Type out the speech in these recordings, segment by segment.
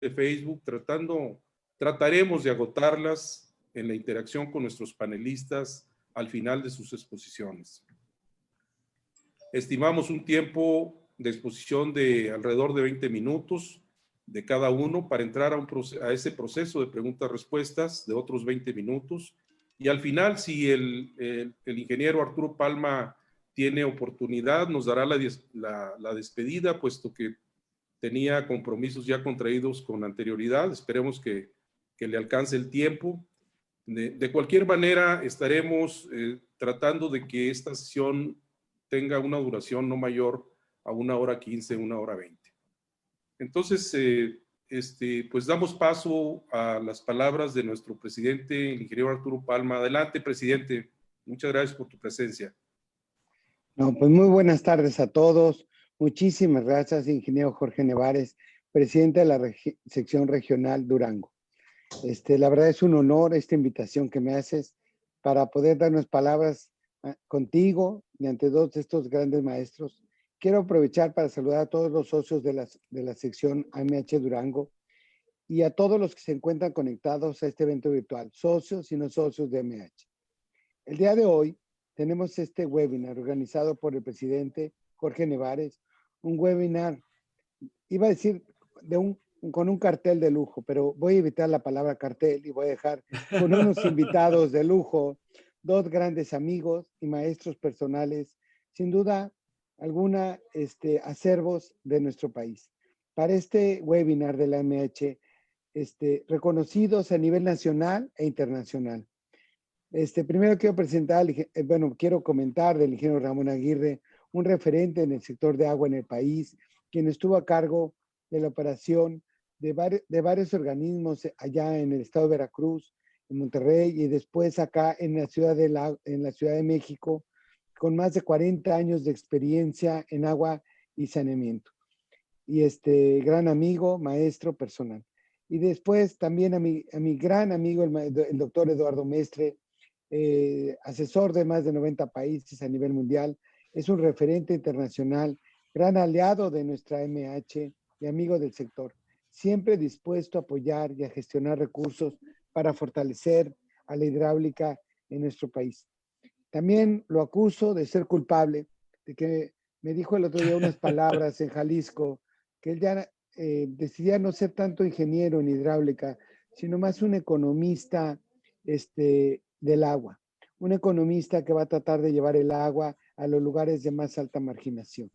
de Facebook, trataremos de agotarlas en la interacción con nuestros panelistas al final de sus exposiciones. Estimamos un tiempo de exposición de alrededor de 20 minutos de cada uno para entrar a ese proceso de preguntas-respuestas de otros 20 minutos. Y al final, si el ingeniero Arturo Palma tiene oportunidad, nos dará la despedida, puesto que tenía compromisos ya contraídos con anterioridad. Esperemos que le alcance el tiempo. De cualquier manera, estaremos tratando de que esta sesión tenga una duración no mayor a 1 hora 15, 1 hora 20. Entonces, pues damos paso a las palabras de nuestro presidente, el ingeniero Arturo Palma. Adelante, presidente. Muchas gracias por tu presencia. No, pues muy buenas tardes a todos. Muchísimas gracias, ingeniero Jorge Nevares, presidente de la sección regional Durango. La verdad es un honor esta invitación que me haces para poder dar unas palabras contigo y ante dos de estos grandes maestros. Quiero aprovechar para saludar a todos los socios de la sección AMH Durango y a todos los que se encuentran conectados a este evento virtual, socios y no socios de AMH. El día de hoy tenemos este webinar organizado por el presidente Jorge Nevares, un webinar, iba a decir, con un cartel de lujo, pero voy a evitar la palabra cartel y voy a dejar con unos invitados de lujo, dos grandes amigos y maestros personales, sin duda alguna, acervos de nuestro país. Para este webinar de la MH, reconocidos a nivel nacional e internacional. Primero quiero presentar, quiero comentar del ingeniero Ramón Aguirre, un referente en el sector de agua en el país, quien estuvo a cargo de la operación de varios organismos allá en el estado de Veracruz, en Monterrey, y después acá en la Ciudad de México, con más de 40 años de experiencia en agua y saneamiento. Y gran amigo, maestro personal. Y después también a mi gran amigo, el doctor Eduardo Mestre, asesor de más de 90 países a nivel mundial, es un referente internacional, gran aliado de nuestra MH y amigo del sector, siempre dispuesto a apoyar y a gestionar recursos para fortalecer a la hidráulica en nuestro país. También lo acuso de ser culpable, de que me dijo el otro día unas palabras en Jalisco, que él ya decidía no ser tanto ingeniero en hidráulica, sino más un economista del agua, un economista que va a tratar de llevar el agua a los lugares de más alta marginación.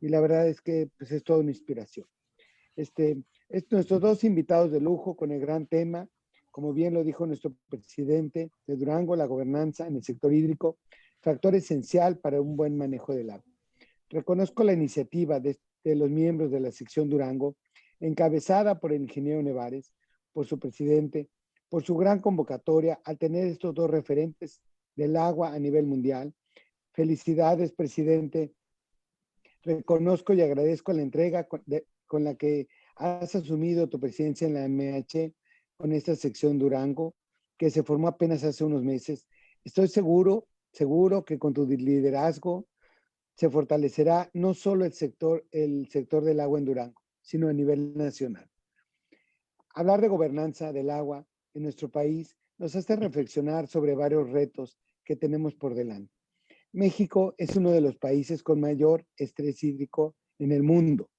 Y la verdad es que pues, es toda una inspiración. Nuestros dos invitados de lujo con el gran tema, como bien lo dijo nuestro presidente de Durango, la gobernanza en el sector hídrico, factor esencial para un buen manejo del agua. Reconozco la iniciativa de los miembros de la sección Durango, encabezada por el ingeniero Nevares, por su presidente, por su gran convocatoria al tener estos dos referentes del agua a nivel mundial. Felicidades, presidente. Reconozco y agradezco la entrega con la que has asumido tu presidencia en la MH con esta sección Durango, que se formó apenas hace unos meses. Estoy seguro que con tu liderazgo se fortalecerá no solo el sector del agua en Durango, sino a nivel nacional. Hablar de gobernanza del agua en nuestro país nos hace reflexionar sobre varios retos que tenemos por delante. México es uno de los países con mayor estrés hídrico en el mundo.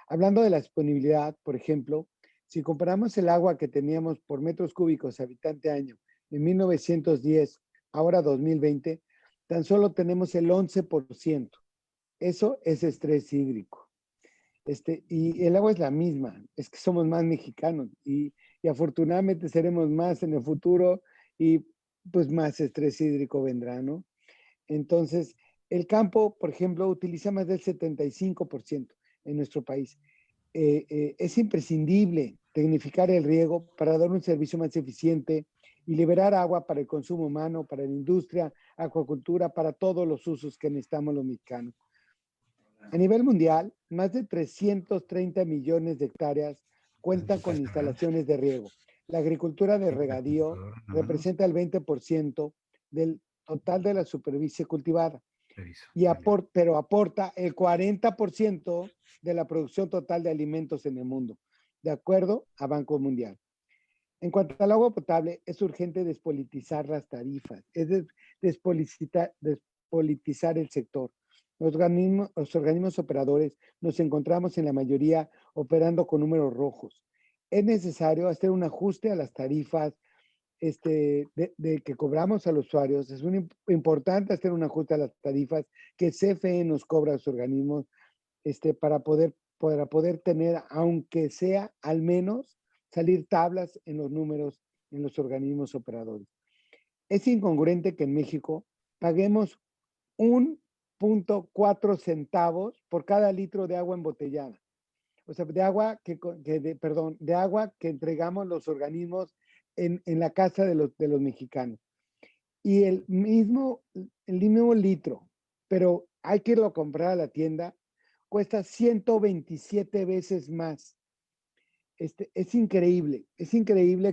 Hablando de la disponibilidad, por ejemplo, si comparamos el agua que teníamos por metros cúbicos habitante año en 1910, ahora 2020, tan solo tenemos el 11%. Eso es estrés hídrico. Y el agua es la misma, es que somos más mexicanos y afortunadamente seremos más en el futuro y pues más estrés hídrico vendrá, ¿no? Entonces, el campo, por ejemplo, utiliza más del 75% en nuestro país. Es imprescindible tecnificar el riego para dar un servicio más eficiente y liberar agua para el consumo humano, para la industria, acuacultura, para todos los usos que necesitamos los mexicanos. A nivel mundial, más de 330 millones de hectáreas cuentan con instalaciones de riego. La agricultura de regadío representa el 20% del total de la superficie cultivada, pero aporta el 40% de la producción total de alimentos en el mundo. de acuerdo a Banco Mundial. En cuanto al agua potable, es urgente despolitizar las tarifas, es despolitizar el sector. Los organismos operadores nos encontramos en la mayoría operando con números rojos. Es necesario hacer un ajuste a las tarifas de que cobramos a los usuarios. Es muy importante hacer un ajuste a las tarifas que CFE nos cobra a los organismos para poder tener, aunque sea al menos, salir tablas en los números en los organismos operadores. Es incongruente que en México paguemos 1.4 centavos por cada litro de agua embotellada. O sea, de agua que entregamos los organismos en la casa de los mexicanos. Y el mismo litro, pero hay que irlo a comprar a la tienda, cuesta 127 veces más. Es increíble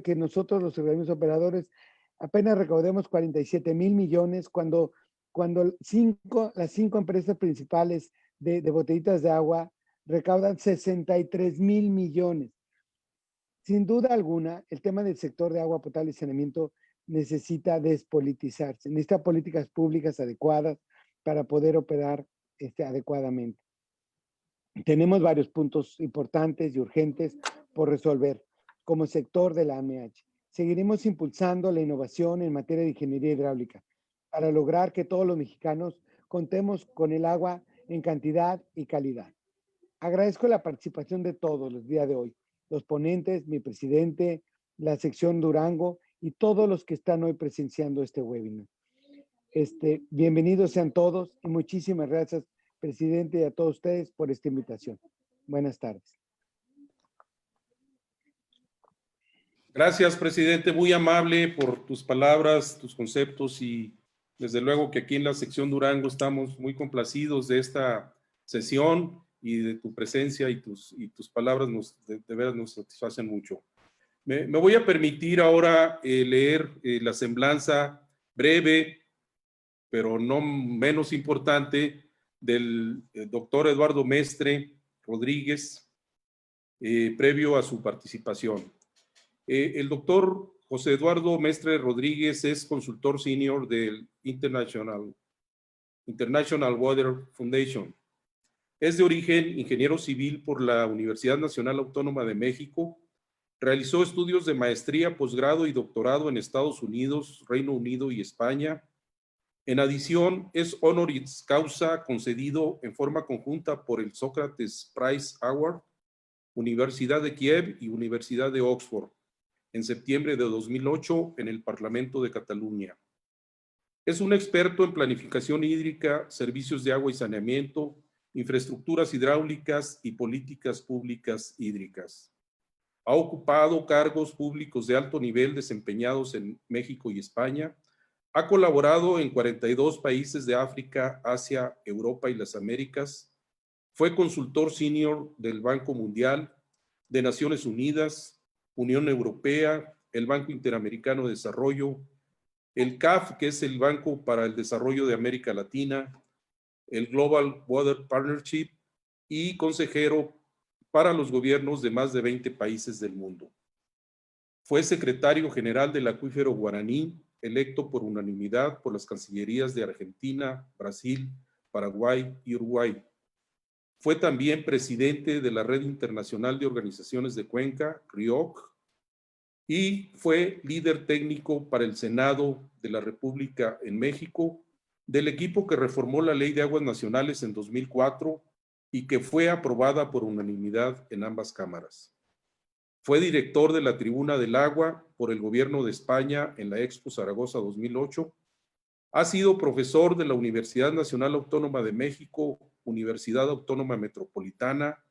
que nosotros los organismos operadores apenas recaudemos 47,000 millones cuando las 5 empresas principales de botellitas de agua recaudan 63,000 millones. Sin duda alguna, el tema del sector de agua potable y saneamiento necesita despolitizarse, necesita políticas públicas adecuadas para poder operar adecuadamente. Tenemos varios puntos importantes y urgentes por resolver como sector de la AMH. Seguiremos impulsando la innovación en materia de ingeniería hidráulica para lograr que todos los mexicanos contemos con el agua en cantidad y calidad. Agradezco la participación de todos los días de hoy, los ponentes, mi presidente, la sección Durango y todos los que están hoy presenciando este webinar. Bienvenidos sean todos y muchísimas gracias, presidente, y a todos ustedes por esta invitación. Buenas tardes. Gracias, presidente, muy amable por tus palabras, tus conceptos y desde luego que aquí en la sección Durango estamos muy complacidos de esta sesión y de tu presencia y tus palabras de veras nos satisfacen mucho. Me voy a permitir ahora leer la semblanza breve, pero no menos importante, del doctor Eduardo Mestre Rodríguez, previo a su participación. El doctor José Eduardo Mestre Rodríguez es consultor senior del International Water Foundation. Es de origen ingeniero civil por la Universidad Nacional Autónoma de México. Realizó estudios de maestría, posgrado y doctorado en Estados Unidos, Reino Unido y España. En adición, es honoris causa concedido en forma conjunta por el Sócrates Prize Award, Universidad de Kiev y Universidad de Oxford, en septiembre de 2008 en el Parlamento de Cataluña. Es un experto en planificación hídrica, servicios de agua y saneamiento, infraestructuras hidráulicas y políticas públicas hídricas. Ha ocupado cargos públicos de alto nivel desempeñados en México y España. Ha colaborado en 42 países de África, Asia, Europa y las Américas. Fue consultor senior del Banco Mundial, de Naciones Unidas, Unión Europea, el Banco Interamericano de Desarrollo, el CAF, que es el Banco para el Desarrollo de América Latina, el Global Water Partnership y consejero para los gobiernos de más de 20 países del mundo. Fue secretario general del Acuífero Guaraní, electo por unanimidad por las cancillerías de Argentina, Brasil, Paraguay y Uruguay. Fue también presidente de la Red Internacional de Organizaciones de Cuenca, RIOC, y fue líder técnico para el Senado de la República en México, del equipo que reformó la Ley de Aguas Nacionales en 2004 y que fue aprobada por unanimidad en ambas cámaras. Fue director de la Tribuna del Agua por el Gobierno de España en la Expo Zaragoza 2008. Ha sido profesor de la Universidad Nacional Autónoma de México, Universidad Autónoma Metropolitana,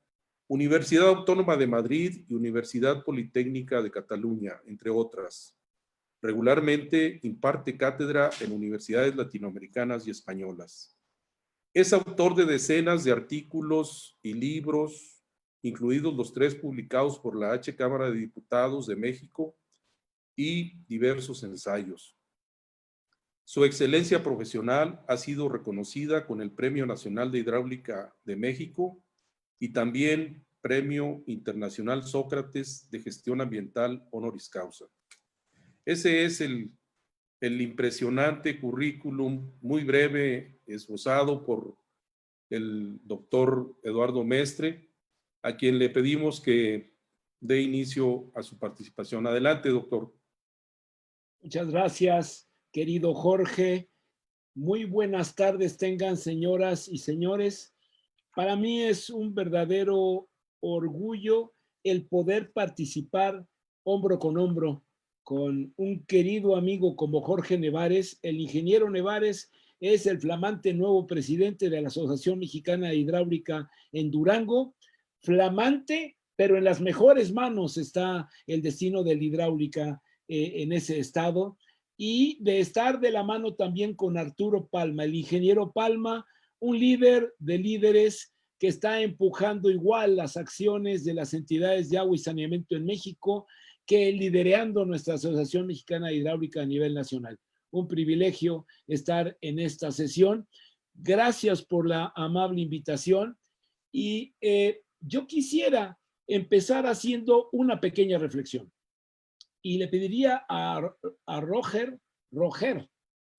Universidad Autónoma de Madrid y Universidad Politécnica de Cataluña, entre otras. Regularmente imparte cátedra en universidades latinoamericanas y españolas. Es autor de decenas de artículos y libros, incluidos los 3 publicados por la H. Cámara de Diputados de México y diversos ensayos. Su excelencia profesional ha sido reconocida con el Premio Nacional de Hidráulica de México y también Premio Internacional Sócrates de Gestión Ambiental Honoris Causa. Ese es el impresionante currículum, muy breve, esbozado por el doctor Eduardo Mestre, a quien le pedimos que dé inicio a su participación. Adelante, doctor. Muchas gracias, querido Jorge. Muy buenas tardes tengan, señoras y señores. Para mí es un verdadero orgullo el poder participar hombro con un querido amigo como Jorge Nevares. El ingeniero Nevares es el flamante nuevo presidente de la Asociación Mexicana de Hidráulica en Durango. Flamante, pero en las mejores manos está el destino de la hidráulica en ese estado. Y de estar de la mano también con Arturo Palma, el ingeniero Palma, un líder de líderes que está empujando igual las acciones de las entidades de agua y saneamiento en México, que liderando nuestra Asociación Mexicana de Hidráulica a nivel nacional. Un privilegio estar en esta sesión. Gracias por la amable invitación. Y yo quisiera empezar haciendo una pequeña reflexión. Y le pediría a Roger,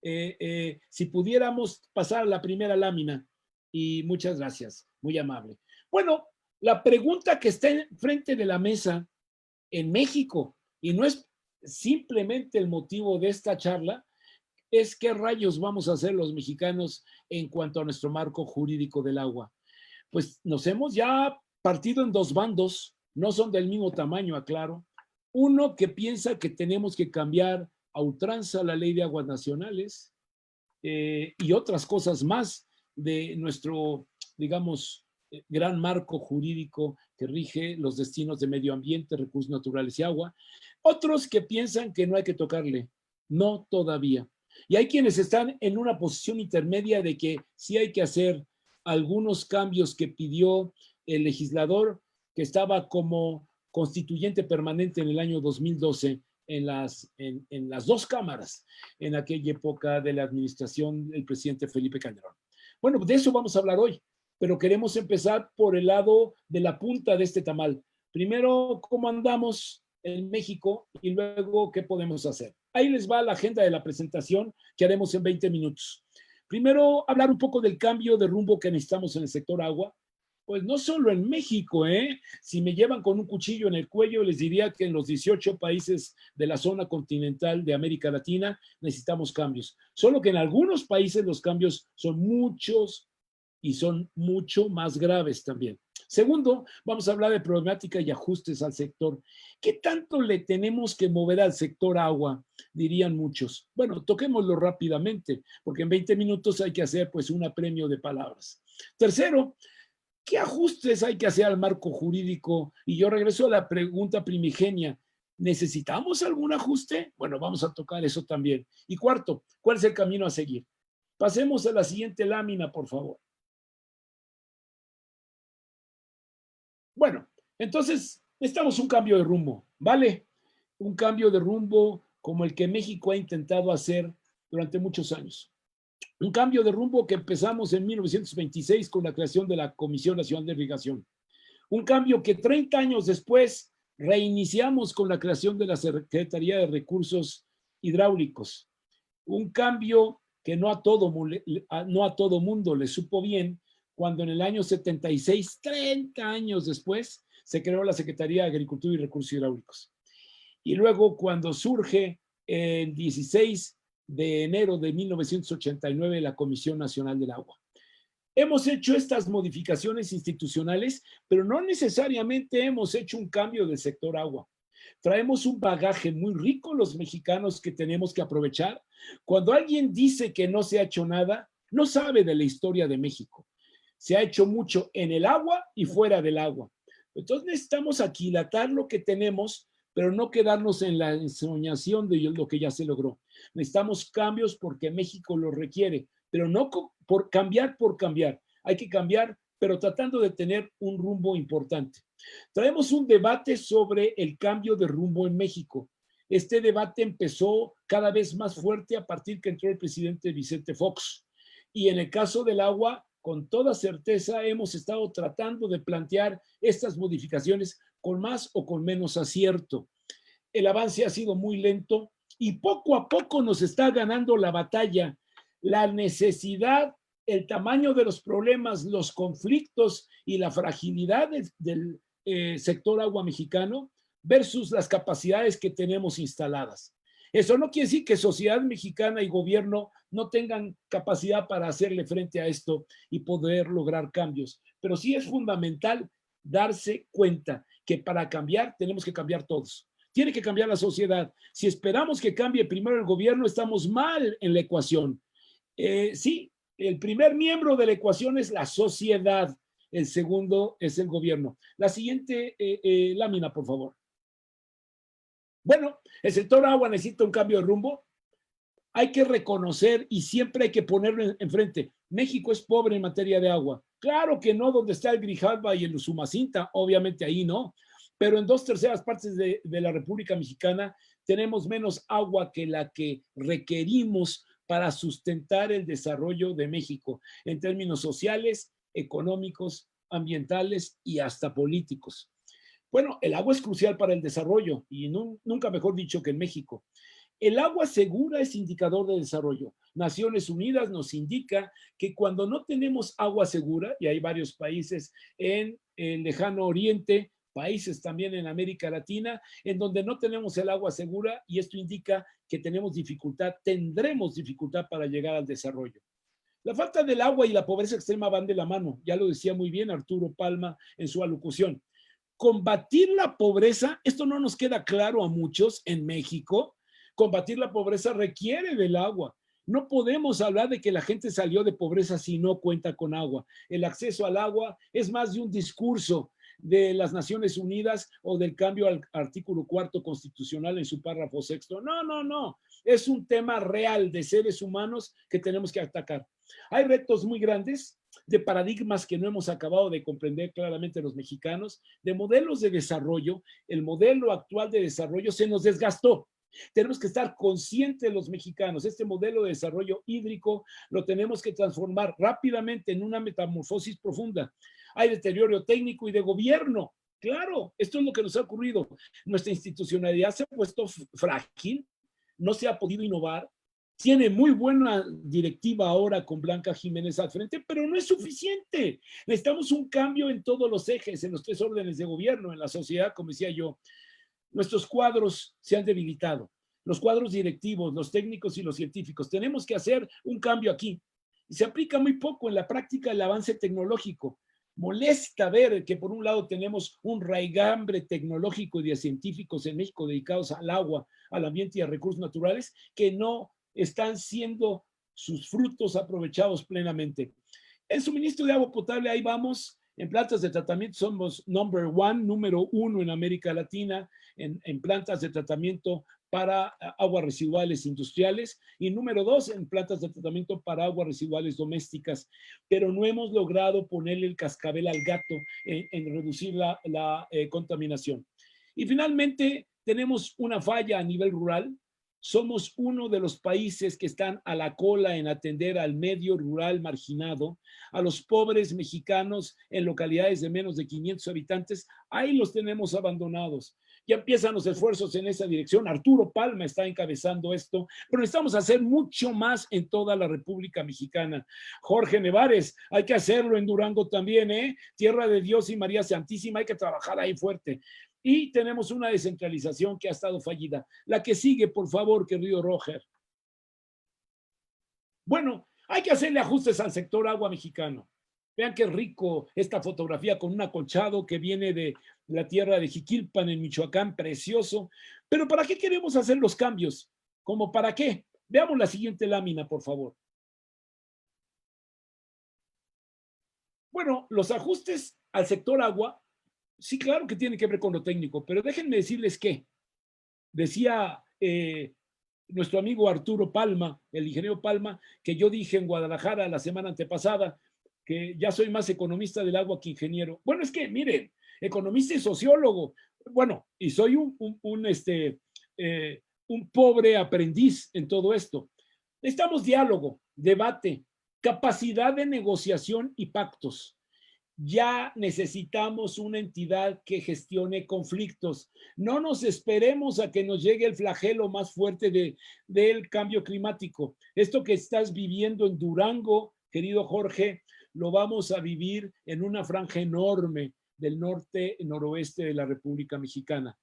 si pudiéramos pasar la primera lámina. Y muchas gracias, muy amable. Bueno, la pregunta que está enfrente de la mesa en México, y no es simplemente el motivo de esta charla, es qué rayos vamos a hacer los mexicanos en cuanto a nuestro marco jurídico del agua. Pues nos hemos ya partido en dos bandos, no son del mismo tamaño, aclaro. Uno que piensa que tenemos que cambiar a ultranza la ley de aguas nacionales y otras cosas más de nuestro, digamos, gran marco jurídico que rige los destinos de medio ambiente, recursos naturales y agua. Otros que piensan que no hay que tocarle, no todavía. Y hay quienes están en una posición intermedia de que sí hay que hacer algunos cambios que pidió el legislador, que estaba como constituyente permanente en el año 2012 en las dos cámaras en aquella época de la administración del presidente Felipe Calderón. Bueno, de eso vamos a hablar hoy, pero queremos empezar por el lado de la punta de este tamal. Primero, cómo andamos en México y luego qué podemos hacer. Ahí les va la agenda de la presentación que haremos en 20 minutos. Primero, hablar un poco del cambio de rumbo que necesitamos en el sector agua. Pues no solo en México, Si me llevan con un cuchillo en el cuello, les diría que en los 18 países de la zona continental de América Latina necesitamos cambios. Solo que en algunos países los cambios son muchos y son mucho más graves también. Segundo, vamos a hablar de problemática y ajustes al sector. ¿Qué tanto le tenemos que mover al sector agua? Dirían muchos. Bueno, toquémoslo rápidamente, porque en 20 minutos hay que hacer pues un apremio de palabras. Tercero, ¿qué ajustes hay que hacer al marco jurídico? Y yo regreso a la pregunta primigenia. ¿Necesitamos algún ajuste? Bueno, vamos a tocar eso también. Y cuarto, ¿cuál es el camino a seguir? Pasemos a la siguiente lámina, por favor. Bueno, entonces necesitamos un cambio de rumbo, ¿vale? Un cambio de rumbo como el que México ha intentado hacer durante muchos años. Un cambio de rumbo que empezamos en 1926 con la creación de la Comisión Nacional de Irrigación. Un cambio que 30 años después reiniciamos con la creación de la Secretaría de Recursos Hidráulicos. Un cambio que no a todo mundo le supo bien cuando en el año 76, 30 años después, se creó la Secretaría de Agricultura y Recursos Hidráulicos. Y luego cuando surge el 16 de enero de 1989 la Comisión Nacional del Agua. Hemos hecho estas modificaciones institucionales, pero no necesariamente hemos hecho un cambio del sector agua. Traemos un bagaje muy rico los mexicanos que tenemos que aprovechar. Cuando alguien dice que no se ha hecho nada, no sabe de la historia de México. Se ha hecho mucho en el agua y fuera del agua. Entonces necesitamos aquilatar lo que tenemos, pero no quedarnos en la ensoñación de lo que ya se logró. Necesitamos cambios porque México lo requiere, pero no por cambiar. Hay que cambiar, pero tratando de tener un rumbo importante. Traemos un debate sobre el cambio de rumbo en México. Este debate empezó cada vez más fuerte a partir que entró el presidente Vicente Fox. Y en el caso del agua, con toda certeza hemos estado tratando de plantear estas modificaciones con más o con menos acierto. El avance ha sido muy lento y poco a poco nos está ganando la batalla. La necesidad, el tamaño de los problemas, los conflictos y la fragilidad del sector agua mexicano versus las capacidades que tenemos instaladas. Eso no quiere decir que sociedad mexicana y gobierno no tengan capacidad para hacerle frente a esto y poder lograr cambios, pero sí es fundamental darse cuenta que para cambiar tenemos que cambiar todos. Tiene que cambiar la sociedad. Si esperamos que cambie primero el gobierno, estamos mal en la ecuación. Sí, el primer miembro de la ecuación es la sociedad, el segundo es el gobierno. La siguiente lámina, por favor. Bueno, el sector agua necesita un cambio de rumbo. Hay que reconocer y siempre hay que ponerlo enfrente. México es pobre en materia de agua. Claro que no donde está el Grijalba y el Usumacinta, obviamente ahí no, pero en 2/3 partes de la República Mexicana tenemos menos agua que la que requerimos para sustentar el desarrollo de México en términos sociales, económicos, ambientales y hasta políticos. Bueno, el agua es crucial para el desarrollo y nunca mejor dicho que en México. El agua segura es indicador de desarrollo. Naciones Unidas nos indica que cuando no tenemos agua segura, y hay varios países en el lejano oriente, países también en América Latina, en donde no tenemos el agua segura, y esto indica que tenemos dificultad, tendremos dificultad para llegar al desarrollo. La falta del agua y la pobreza extrema van de la mano, ya lo decía muy bien Arturo Palma en su alocución. Combatir la pobreza, esto no nos queda claro a muchos en México. Combatir la pobreza requiere del agua. No podemos hablar de que la gente salió de pobreza si no cuenta con agua. El acceso al agua es más de un discurso de las Naciones Unidas o del cambio al artículo 4 constitucional en su párrafo 6. No. Es un tema real de seres humanos que tenemos que atacar. Hay retos muy grandes de paradigmas que no hemos acabado de comprender claramente los mexicanos, de modelos de desarrollo. El modelo actual de desarrollo se nos desgastó. Tenemos que estar conscientes los mexicanos. Este modelo de desarrollo hídrico lo tenemos que transformar rápidamente en una metamorfosis profunda. Hay deterioro técnico y de gobierno. Claro, esto es lo que nos ha ocurrido. Nuestra institucionalidad se ha puesto frágil, no se ha podido innovar. Tiene muy buena directiva ahora con Blanca Jiménez al frente, pero no es suficiente. Necesitamos un cambio en todos los ejes, en los 3 órdenes de gobierno, en la sociedad, como decía yo. Nuestros cuadros se han debilitado, los cuadros directivos, los técnicos y los científicos. Tenemos que hacer un cambio aquí. Y se aplica muy poco en la práctica el avance tecnológico. Molesta ver que por un lado tenemos un raigambre tecnológico y de científicos en México dedicados al agua, al ambiente y a recursos naturales que no están siendo sus frutos aprovechados plenamente. El suministro de agua potable, ahí vamos. En plantas de tratamiento somos número 1 en América Latina, en plantas de tratamiento para aguas residuales industriales y número 2 en plantas de tratamiento para aguas residuales domésticas, pero no hemos logrado ponerle el cascabel al gato en reducir la contaminación. Y finalmente tenemos una falla a nivel rural. Somos uno de los países que están a la cola en atender al medio rural marginado, a los pobres mexicanos en localidades de menos de 500 habitantes. Ahí los tenemos abandonados. Ya empiezan los esfuerzos en esa dirección. Arturo Palma está encabezando esto, pero necesitamos hacer mucho más en toda la República Mexicana. Jorge Nevares, hay que hacerlo en Durango también, ¿eh? Tierra de Dios y María Santísima, hay que trabajar ahí fuerte. Y tenemos una descentralización que ha estado fallida. La que sigue, por favor, querido Roger. Bueno, hay que hacerle ajustes al sector agua mexicano. Vean qué rico esta fotografía con un acolchado que viene de la tierra de Jiquilpan en Michoacán, precioso. Pero ¿para qué queremos hacer los cambios? ¿Cómo para qué? Veamos la siguiente lámina, por favor. Bueno, los ajustes al sector agua, sí, claro que tienen que ver con lo técnico, pero déjenme decirles que decía nuestro amigo Arturo Palma, el ingeniero Palma, que yo dije en Guadalajara la semana antepasada, que ya soy más economista del agua que ingeniero. Bueno, es que, miren, economista y sociólogo, bueno, y soy un pobre aprendiz en todo esto. Necesitamos diálogo, debate, Capacidad de negociación y pactos. Ya necesitamos una entidad que gestione conflictos. No nos esperemos a que nos llegue el flagelo más fuerte del cambio climático. Esto que estás viviendo en Durango, querido Jorge, lo vamos a vivir en una franja enorme del norte y noroeste de la República Mexicana.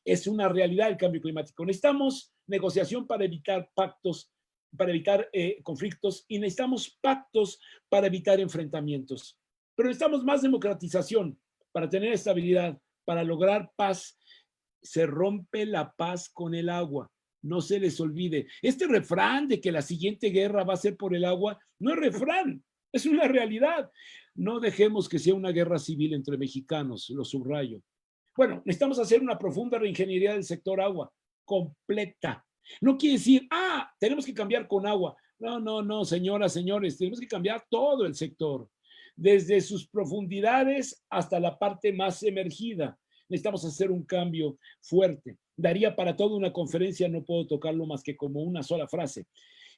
Es una realidad el cambio climático. Necesitamos negociación para evitar pactos, para evitar conflictos, y necesitamos pactos para evitar enfrentamientos. Pero necesitamos más democratización para tener estabilidad, para lograr paz. Se rompe la paz con el agua. No se les olvide. Este refrán de que la siguiente guerra va a ser por el agua, no es refrán, es una realidad. No dejemos que sea una guerra civil entre mexicanos, lo subrayo. Bueno, necesitamos hacer una profunda reingeniería del sector agua, completa. No quiere decir, tenemos que cambiar con agua. No, señoras, señores, tenemos que cambiar todo el sector, desde sus profundidades hasta la parte más emergida. Necesitamos hacer un cambio fuerte. Daría para toda una conferencia, no puedo tocarlo más que como una sola frase.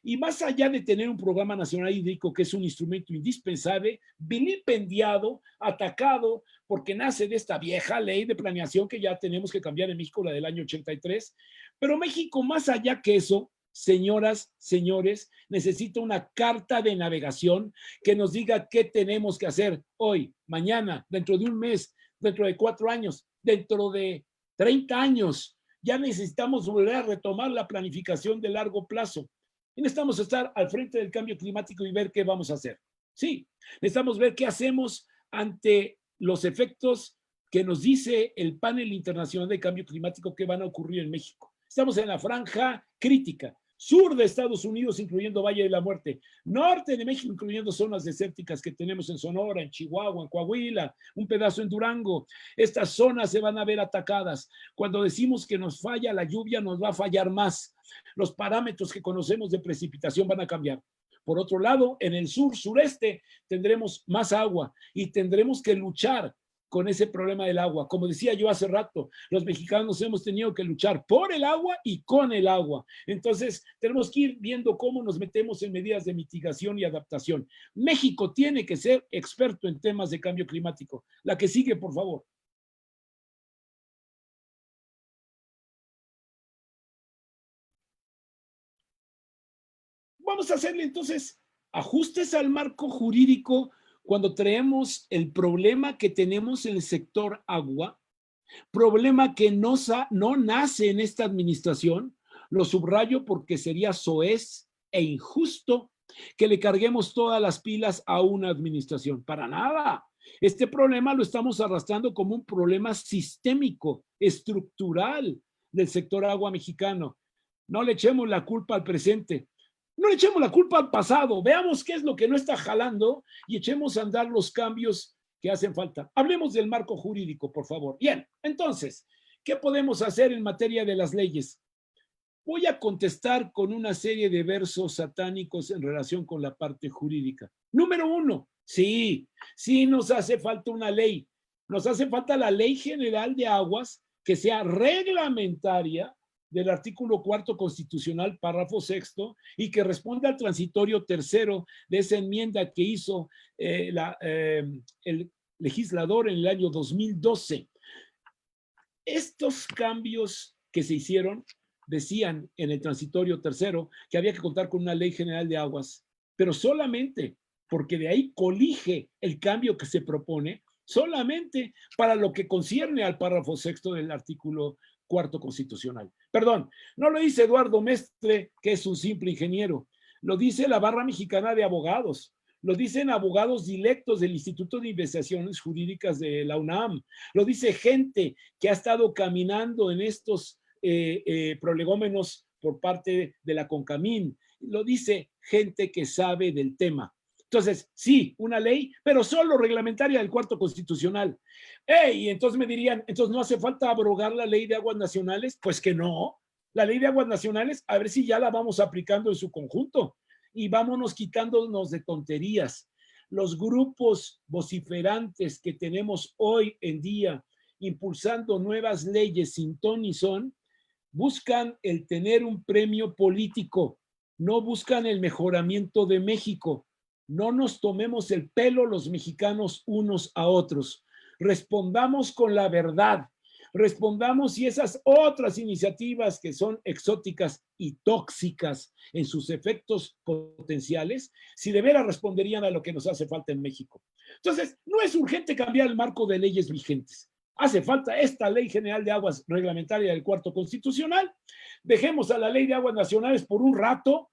Y más allá de tener un programa nacional hídrico, que es un instrumento indispensable, vilipendiado, atacado, porque nace de esta vieja ley de planeación que ya tenemos que cambiar en México, la del año 83. Pero México, más allá que eso, señoras, señores, necesita una carta de navegación que nos diga qué tenemos que hacer hoy, mañana, dentro de un mes, dentro de 4 años, dentro de 30 años. Ya necesitamos volver a retomar la planificación de largo plazo. Y necesitamos estar al frente del cambio climático y ver qué vamos a hacer. Sí, necesitamos ver qué hacemos ante los efectos que nos dice el panel internacional de cambio climático que van a ocurrir en México. Estamos en la franja crítica, sur de Estados Unidos, incluyendo Valle de la Muerte, norte de México, incluyendo zonas desérticas que tenemos en Sonora, en Chihuahua, en Coahuila, un pedazo en Durango. Estas zonas se van a ver atacadas. Cuando decimos que nos falla la lluvia, nos va a fallar más. Los parámetros que conocemos de precipitación van a cambiar. Por otro lado, en el sur, sureste, tendremos más agua y tendremos que luchar con ese problema del agua. Como decía yo hace rato, los mexicanos hemos tenido que luchar por el agua y con el agua. Entonces, tenemos que ir viendo cómo nos metemos en medidas de mitigación y adaptación. México tiene que ser experto en temas de cambio climático. La que sigue, por favor. Vamos a hacerle entonces ajustes al marco jurídico cuando traemos el problema que tenemos en el sector agua, problema que no nace en esta administración. Lo subrayo porque sería soez e injusto que le carguemos todas las pilas a una administración. Para nada. Este problema lo estamos arrastrando como un problema sistémico, estructural del sector agua mexicano. No le echemos la culpa al presente. No le echemos la culpa al pasado, veamos qué es lo que no está jalando y echemos a andar los cambios que hacen falta. Hablemos del marco jurídico, por favor. Bien, entonces, ¿qué podemos hacer en materia de las leyes? Voy a contestar con una serie de versos satánicos en relación con la parte jurídica. Número 1, sí nos hace falta una ley. Nos hace falta la Ley General de Aguas que sea reglamentaria del artículo 4 constitucional, párrafo 6, y que responda al transitorio tercero de esa enmienda que hizo el legislador en el año 2012. Estos cambios que se hicieron decían en el transitorio tercero que había que contar con una Ley General de Aguas, pero solamente porque de ahí colige el cambio que se propone, solamente para lo que concierne al párrafo 6 del artículo 4 constitucional. Perdón, no lo dice Eduardo Mestre, que es un simple ingeniero, lo dice la Barra Mexicana de Abogados, lo dicen abogados directos del Instituto de Investigaciones Jurídicas de la UNAM, lo dice gente que ha estado caminando en estos prolegómenos por parte de la CONCAMIN, lo dice gente que sabe del tema. Entonces, sí, una ley, pero solo reglamentaria del cuarto constitucional. Y entonces me dirían, entonces no hace falta abrogar la Ley de Aguas Nacionales. Pues que no. La Ley de Aguas Nacionales, a ver si ya la vamos aplicando en su conjunto. Y vámonos quitándonos de tonterías. Los grupos vociferantes que tenemos hoy en día, impulsando nuevas leyes sin ton ni son, buscan el tener un premio político, no buscan el mejoramiento de México. No nos tomemos el pelo los mexicanos unos a otros. Respondamos con la verdad. Respondamos si esas otras iniciativas que son exóticas y tóxicas en sus efectos potenciales, si de veras responderían a lo que nos hace falta en México. Entonces, no es urgente cambiar el marco de leyes vigentes. Hace falta esta Ley General de Aguas reglamentaria del Cuarto Constitucional. Dejemos a la Ley de Aguas Nacionales por un rato.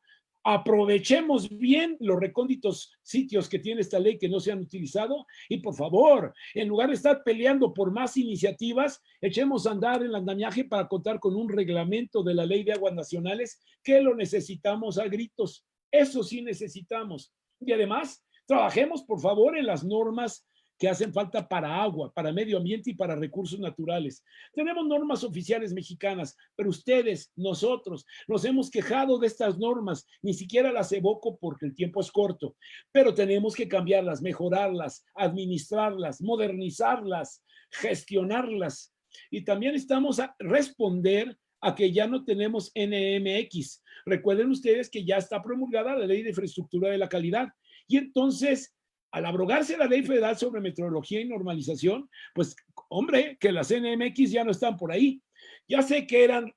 Aprovechemos bien los recónditos sitios que tiene esta ley que no se han utilizado y por favor, en lugar de estar peleando por más iniciativas, echemos a andar el andamiaje para contar con un reglamento de la Ley de Aguas Nacionales que lo necesitamos a gritos. Eso sí necesitamos. Y además, trabajemos por favor en las normas que hacen falta para agua, para medio ambiente y para recursos naturales. Tenemos normas oficiales mexicanas, pero ustedes, nosotros, nos hemos quejado de estas normas, ni siquiera las evoco porque el tiempo es corto, pero tenemos que cambiarlas, mejorarlas, administrarlas, modernizarlas, gestionarlas. Y también estamos a responder a que ya no tenemos NMX. Recuerden ustedes que ya está promulgada la Ley de Infraestructura de la Calidad. Y entonces, al abrogarse la Ley Federal sobre Metrología y Normalización, pues, hombre, que las NMX ya no están por ahí. Ya sé que eran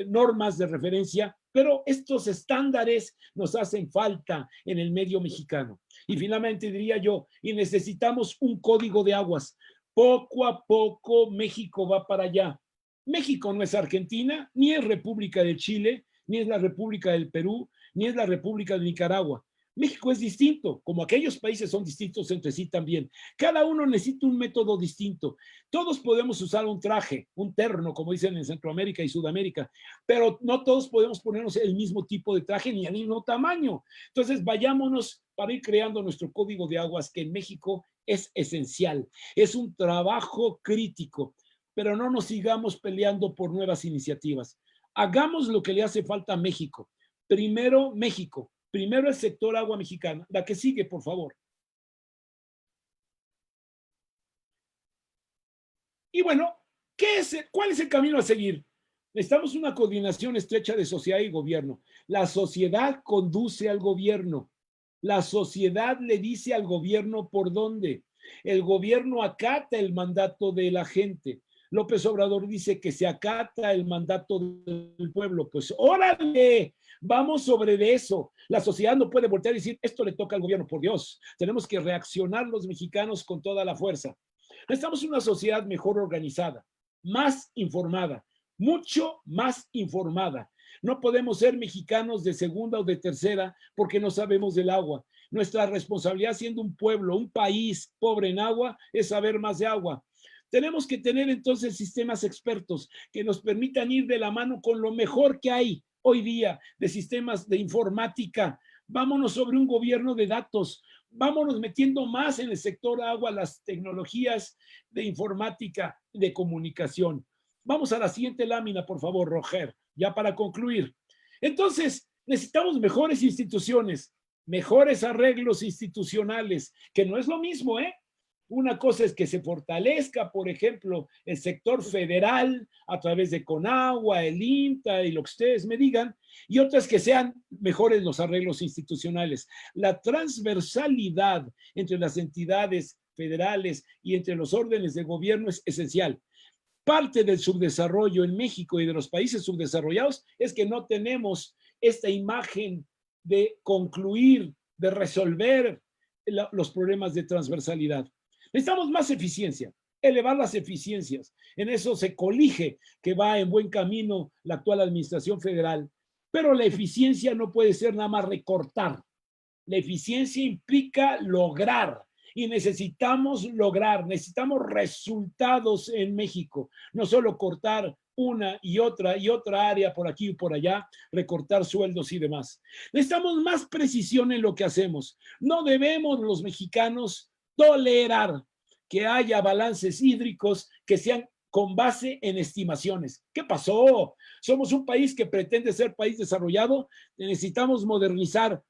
normas de referencia, pero estos estándares nos hacen falta en el medio mexicano. Y finalmente diría yo, y necesitamos un código de aguas. Poco a poco México va para allá. México no es Argentina, ni es República de Chile, ni es la República del Perú, ni es la República de Nicaragua. México es distinto, como aquellos países son distintos entre sí también. Cada uno necesita un método distinto. Todos podemos usar un traje, un terno, como dicen en Centroamérica y Sudamérica, pero no todos podemos ponernos el mismo tipo de traje ni el mismo tamaño. Entonces, vayámonos para ir creando nuestro código de aguas, que en México es esencial. Es un trabajo crítico, pero no nos sigamos peleando por nuevas iniciativas. Hagamos lo que le hace falta a México. Primero, México. Primero el sector agua mexicana. La que sigue, por favor. Y bueno, ¿cuál es el camino a seguir? Necesitamos una coordinación estrecha de sociedad y gobierno. La sociedad conduce al gobierno. La sociedad le dice al gobierno por dónde. El gobierno acata el mandato de la gente. López Obrador dice que se acata el mandato del pueblo. Pues órale, vamos sobre de eso. La sociedad no puede voltear y decir, esto le toca al gobierno, por Dios. Tenemos que reaccionar los mexicanos con toda la fuerza. Necesitamos una sociedad mejor organizada, más informada, mucho más informada. No podemos ser mexicanos de segunda o de tercera porque no sabemos del agua. Nuestra responsabilidad siendo un pueblo, un país pobre en agua, es saber más de agua. Tenemos que tener entonces sistemas expertos que nos permitan ir de la mano con lo mejor que hay hoy día de sistemas de informática. Vámonos sobre un gobierno de datos. Vámonos metiendo más en el sector agua las tecnologías de informática, de comunicación. Vamos a la siguiente lámina, por favor, Roger, ya para concluir. Entonces, necesitamos mejores instituciones, mejores arreglos institucionales, que no es lo mismo, ¿eh? Una cosa es que se fortalezca, por ejemplo, el sector federal a través de Conagua, el INTA y lo que ustedes me digan, y otra es que sean mejores los arreglos institucionales. La transversalidad entre las entidades federales y entre los órdenes de gobierno es esencial. Parte del subdesarrollo en México y de los países subdesarrollados es que no tenemos esta imagen de concluir, de resolver los problemas de transversalidad. Necesitamos más eficiencia, elevar las eficiencias. En eso se colige que va en buen camino la actual administración federal, pero la eficiencia no puede ser nada más recortar. La eficiencia implica lograr y necesitamos lograr, necesitamos resultados en México, no solo cortar una y otra área por aquí y por allá, recortar sueldos y demás. Necesitamos más precisión en lo que hacemos. No debemos los mexicanos tolerar que haya balances hídricos que sean con base en estimaciones. ¿Qué pasó? Somos un país que pretende ser país desarrollado, necesitamos modernizar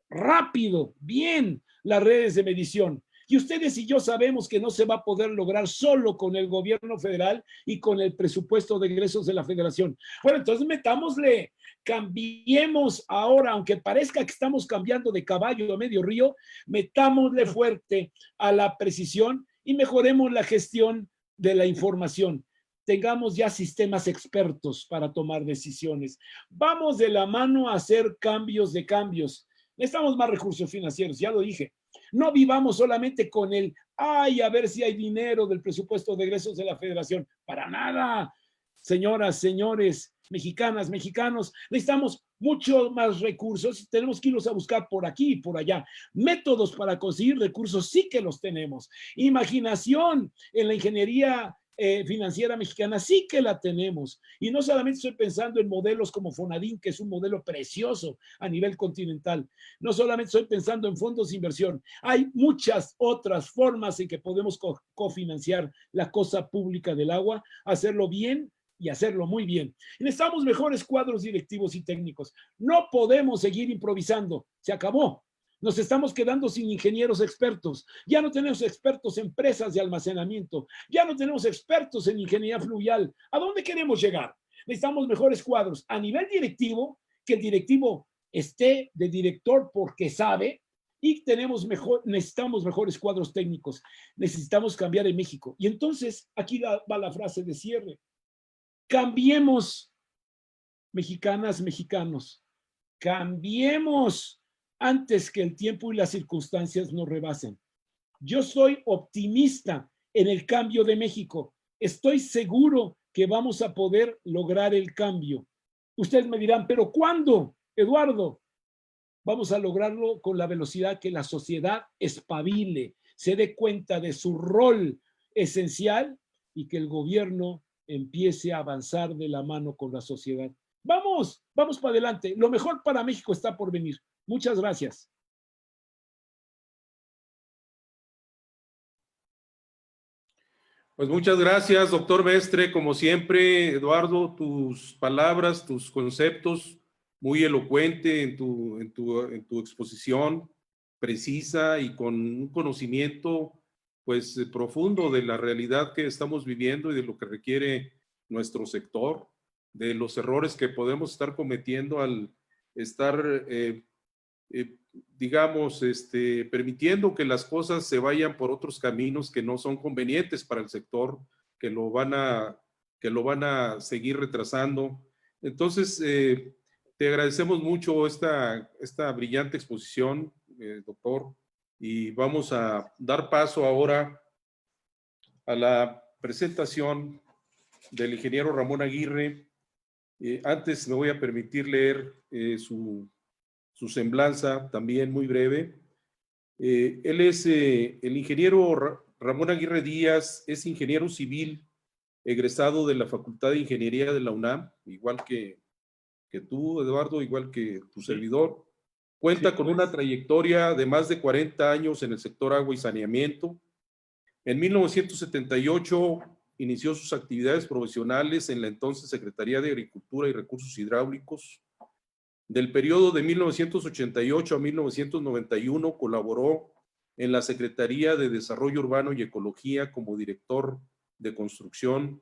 rápido, bien, las redes de medición. Y ustedes y yo sabemos que no se va a poder lograr solo con el gobierno federal y con el presupuesto de egresos de la federación. Bueno, entonces metámosle, cambiemos ahora, aunque parezca que estamos cambiando de caballo a medio río, metámosle fuerte a la precisión y mejoremos la gestión de la información. Tengamos ya sistemas expertos para tomar decisiones. Vamos de la mano a hacer cambios de cambios. Necesitamos más recursos financieros, ya lo dije. No vivamos solamente con el, ay, a ver si hay dinero del presupuesto de egresos de la federación. Para nada. Señoras, señores, mexicanas, mexicanos, necesitamos mucho más recursos. Tenemos que irlos a buscar por aquí y por allá. Métodos para conseguir recursos sí que los tenemos. Imaginación en la ingeniería financiera mexicana sí que la tenemos. Y no solamente estoy pensando en modelos como Fonadín, que es un modelo precioso a nivel continental. No solamente estoy pensando en fondos de inversión. Hay muchas otras formas en que podemos cofinanciar la cosa pública del agua, hacerlo bien y hacerlo muy bien. Necesitamos mejores cuadros directivos y técnicos. No podemos seguir improvisando. Se acabó. Nos estamos quedando sin ingenieros expertos. Ya no tenemos expertos en presas de almacenamiento. Ya no tenemos expertos en ingeniería fluvial. ¿A dónde queremos llegar? Necesitamos mejores cuadros a nivel directivo, que el directivo esté de director porque sabe, y necesitamos mejores cuadros técnicos. Necesitamos cambiar en México. Y entonces, aquí va la frase de cierre. Cambiemos, mexicanas, mexicanos. Cambiemos antes que el tiempo y las circunstancias nos rebasen. Yo soy optimista en el cambio de México. Estoy seguro que vamos a poder lograr el cambio. Ustedes me dirán, ¿pero cuándo, Eduardo? Vamos a lograrlo con la velocidad que la sociedad espabile, se dé cuenta de su rol esencial y que el gobierno empiece a avanzar de la mano con la sociedad. Vamos para adelante. Lo mejor para México está por venir. Muchas gracias. Pues muchas gracias, doctor Mestre. Como siempre, Eduardo, tus palabras, tus conceptos, muy elocuente en tu exposición, precisa y con un conocimiento pues profundo de la realidad que estamos viviendo y de lo que requiere nuestro sector, de los errores que podemos estar cometiendo al estar digamos, permitiendo que las cosas se vayan por otros caminos que no son convenientes para el sector, que lo van a seguir retrasando. Entonces, te agradecemos mucho esta brillante exposición, doctor, y vamos a dar paso ahora a la presentación del ingeniero Ramón Aguirre. Antes me voy a permitir leer su semblanza, también muy breve. Él es el ingeniero Ramón Aguirre Díaz, es ingeniero civil, egresado de la Facultad de Ingeniería de la UNAM, igual que tú, Eduardo, igual que tu servidor. Cuenta con una trayectoria de más de 40 años en el sector agua y saneamiento. En 1978 inició sus actividades profesionales en la entonces Secretaría de Agricultura y Recursos Hidráulicos. Del periodo de 1988 a 1991 colaboró en la Secretaría de Desarrollo Urbano y Ecología como director de construcción,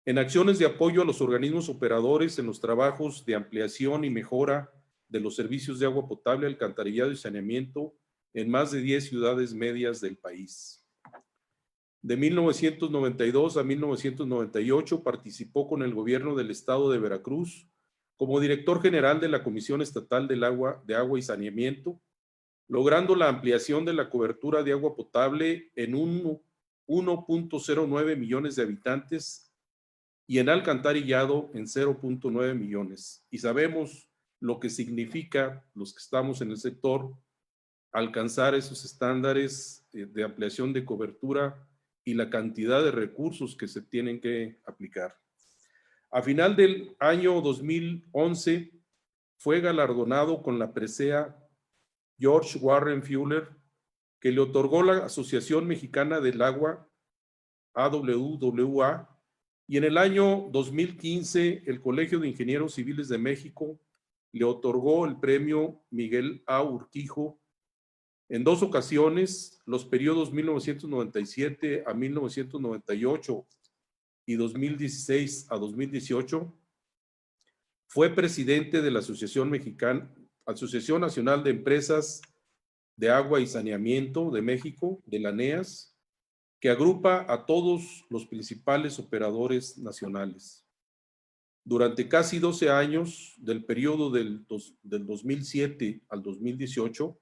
en acciones de apoyo a los organismos operadores en los trabajos de ampliación y mejora de los servicios de agua potable, alcantarillado y saneamiento en más de 10 ciudades medias del país. De 1992 a 1998 participó con el gobierno del estado de Veracruz como director general de la Comisión Estatal de Agua y Saneamiento, logrando la ampliación de la cobertura de agua potable en 1.09 millones de habitantes y en alcantarillado en 0.9 millones. Y sabemos lo que significa, los que estamos en el sector, alcanzar esos estándares de ampliación de cobertura y la cantidad de recursos que se tienen que aplicar. A final del año 2011 fue galardonado con la presea George Warren Fuller, que le otorgó la Asociación Mexicana del Agua, AWWA, y en el año 2015 el Colegio de Ingenieros Civiles de México le otorgó el premio Miguel A. Urquijo En 2 ocasiones, los periodos 1997 a 1998 y 2016 a 2018, fue presidente de la Asociación Nacional de Empresas de Agua y Saneamiento de México, de la ANEAS, que agrupa a todos los principales operadores nacionales. Durante casi 12 años, del periodo del 2007 al 2018,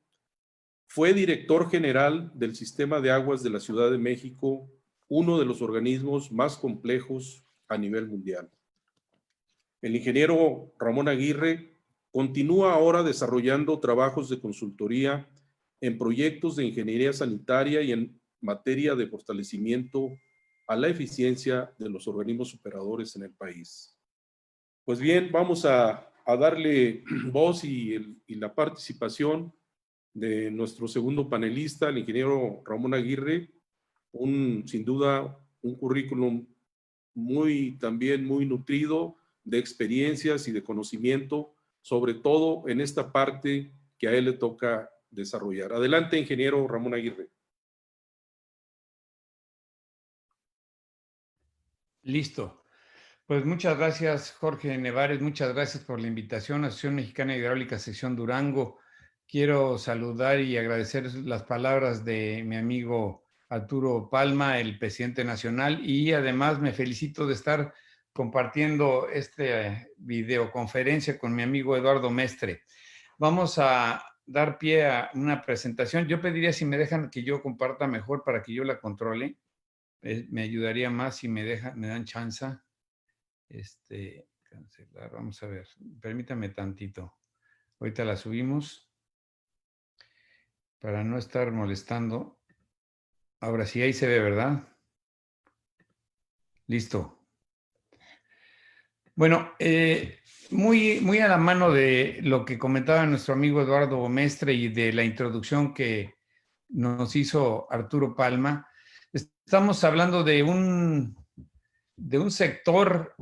fue director general del Sistema de Aguas de la Ciudad de México, uno de los organismos más complejos a nivel mundial. El ingeniero Ramón Aguirre continúa ahora desarrollando trabajos de consultoría en proyectos de ingeniería sanitaria y en materia de fortalecimiento a la eficiencia de los organismos operadores en el país. Pues bien, vamos a darle voz y la participación de nuestro segundo panelista, el ingeniero Ramón Aguirre, sin duda un currículum también muy nutrido de experiencias y de conocimiento, sobre todo en esta parte que a él le toca desarrollar. Adelante, ingeniero Ramón Aguirre. Listo. Pues muchas gracias, Jorge Nevares. Muchas gracias por la invitación. Asociación Mexicana de Hidráulica, sección Durango. Quiero saludar y agradecer las palabras de mi amigo Arturo Palma, el presidente nacional, y además me felicito de estar compartiendo esta videoconferencia con mi amigo Eduardo Mestre. Vamos a dar pie a una presentación. Yo pediría si me dejan que yo comparta mejor para que yo la controle. Me ayudaría más si me dan chance. Cancelar, vamos a ver, permítame tantito. Ahorita la subimos para no estar molestando. Ahora sí, ahí se ve, ¿verdad? Listo. Bueno, muy a la mano de lo que comentaba nuestro amigo Eduardo Mestre y de la introducción que nos hizo Arturo Palma, estamos hablando de un sector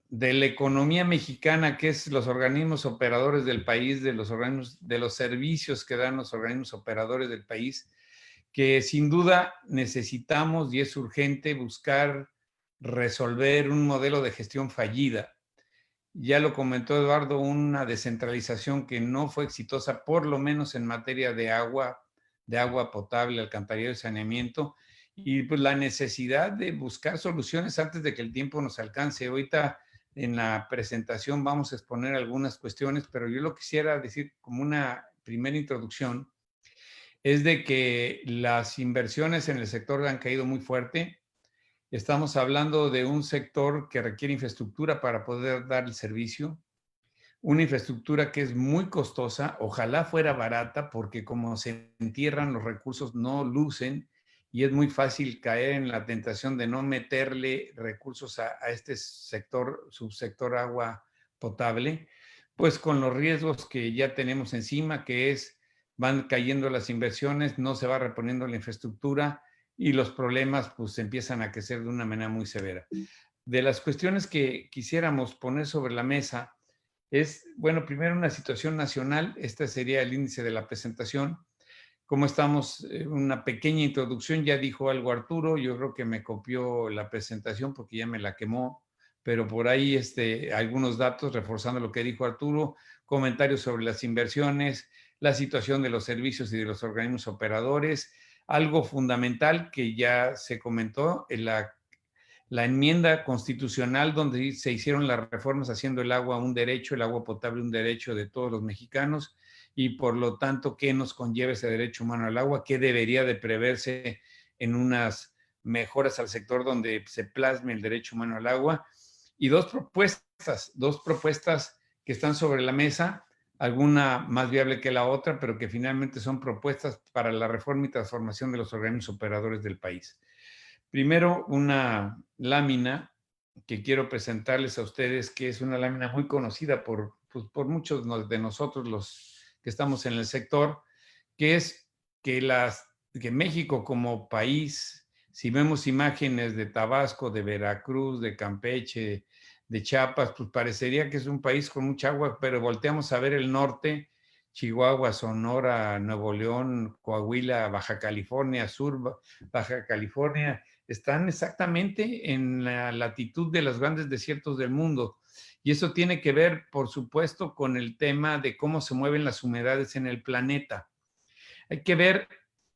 de la economía mexicana, que es los organismos operadores del país, de los servicios que dan los organismos operadores del país, que sin duda necesitamos y es urgente buscar resolver un modelo de gestión fallida. Ya lo comentó Eduardo, una descentralización que no fue exitosa, por lo menos en materia de agua potable, alcantarillado y saneamiento, y pues la necesidad de buscar soluciones antes de que el tiempo nos alcance. Ahorita en la presentación vamos a exponer algunas cuestiones, pero yo lo quisiera decir como una primera introducción, es de que las inversiones en el sector han caído muy fuerte. Estamos hablando de un sector que requiere infraestructura para poder dar el servicio, una infraestructura que es muy costosa, ojalá fuera barata, porque como se entierran los recursos no lucen y es muy fácil caer en la tentación de no meterle recursos a este subsector agua potable, pues con los riesgos que ya tenemos encima, que es van cayendo las inversiones, no se va reponiendo la infraestructura y los problemas pues empiezan a crecer de una manera muy severa. De las cuestiones que quisiéramos poner sobre la mesa es, bueno, primero una situación nacional, este sería el índice de la presentación. Como estamos, una pequeña introducción, ya dijo algo Arturo, yo creo que me copió la presentación porque ya me la quemó, pero por ahí algunos datos reforzando lo que dijo Arturo, comentarios sobre las inversiones, la situación de los servicios y de los organismos operadores, algo fundamental que ya se comentó en la enmienda constitucional donde se hicieron las reformas haciendo el agua un derecho, el agua potable un derecho de todos los mexicanos y por lo tanto, ¿qué nos conlleva ese derecho humano al agua? ¿Qué debería de preverse en unas mejoras al sector donde se plasme el derecho humano al agua? Y dos propuestas que están sobre la mesa, alguna más viable que la otra, pero que finalmente son propuestas para la reforma y transformación de los organismos operadores del país. Primero, una lámina que quiero presentarles a ustedes, que es una lámina muy conocida por muchos de nosotros, los que estamos en el sector, que es que México como país, si vemos imágenes de Tabasco, de Veracruz, de Campeche, de Chiapas, pues parecería que es un país con mucha agua, pero volteamos a ver el norte Chihuahua, Sonora, Nuevo León, Coahuila, Baja California Sur, Baja California, están exactamente en la latitud de los grandes desiertos del mundo. Y eso tiene que ver, por supuesto, con el tema de cómo se mueven las humedades en el planeta. Hay que ver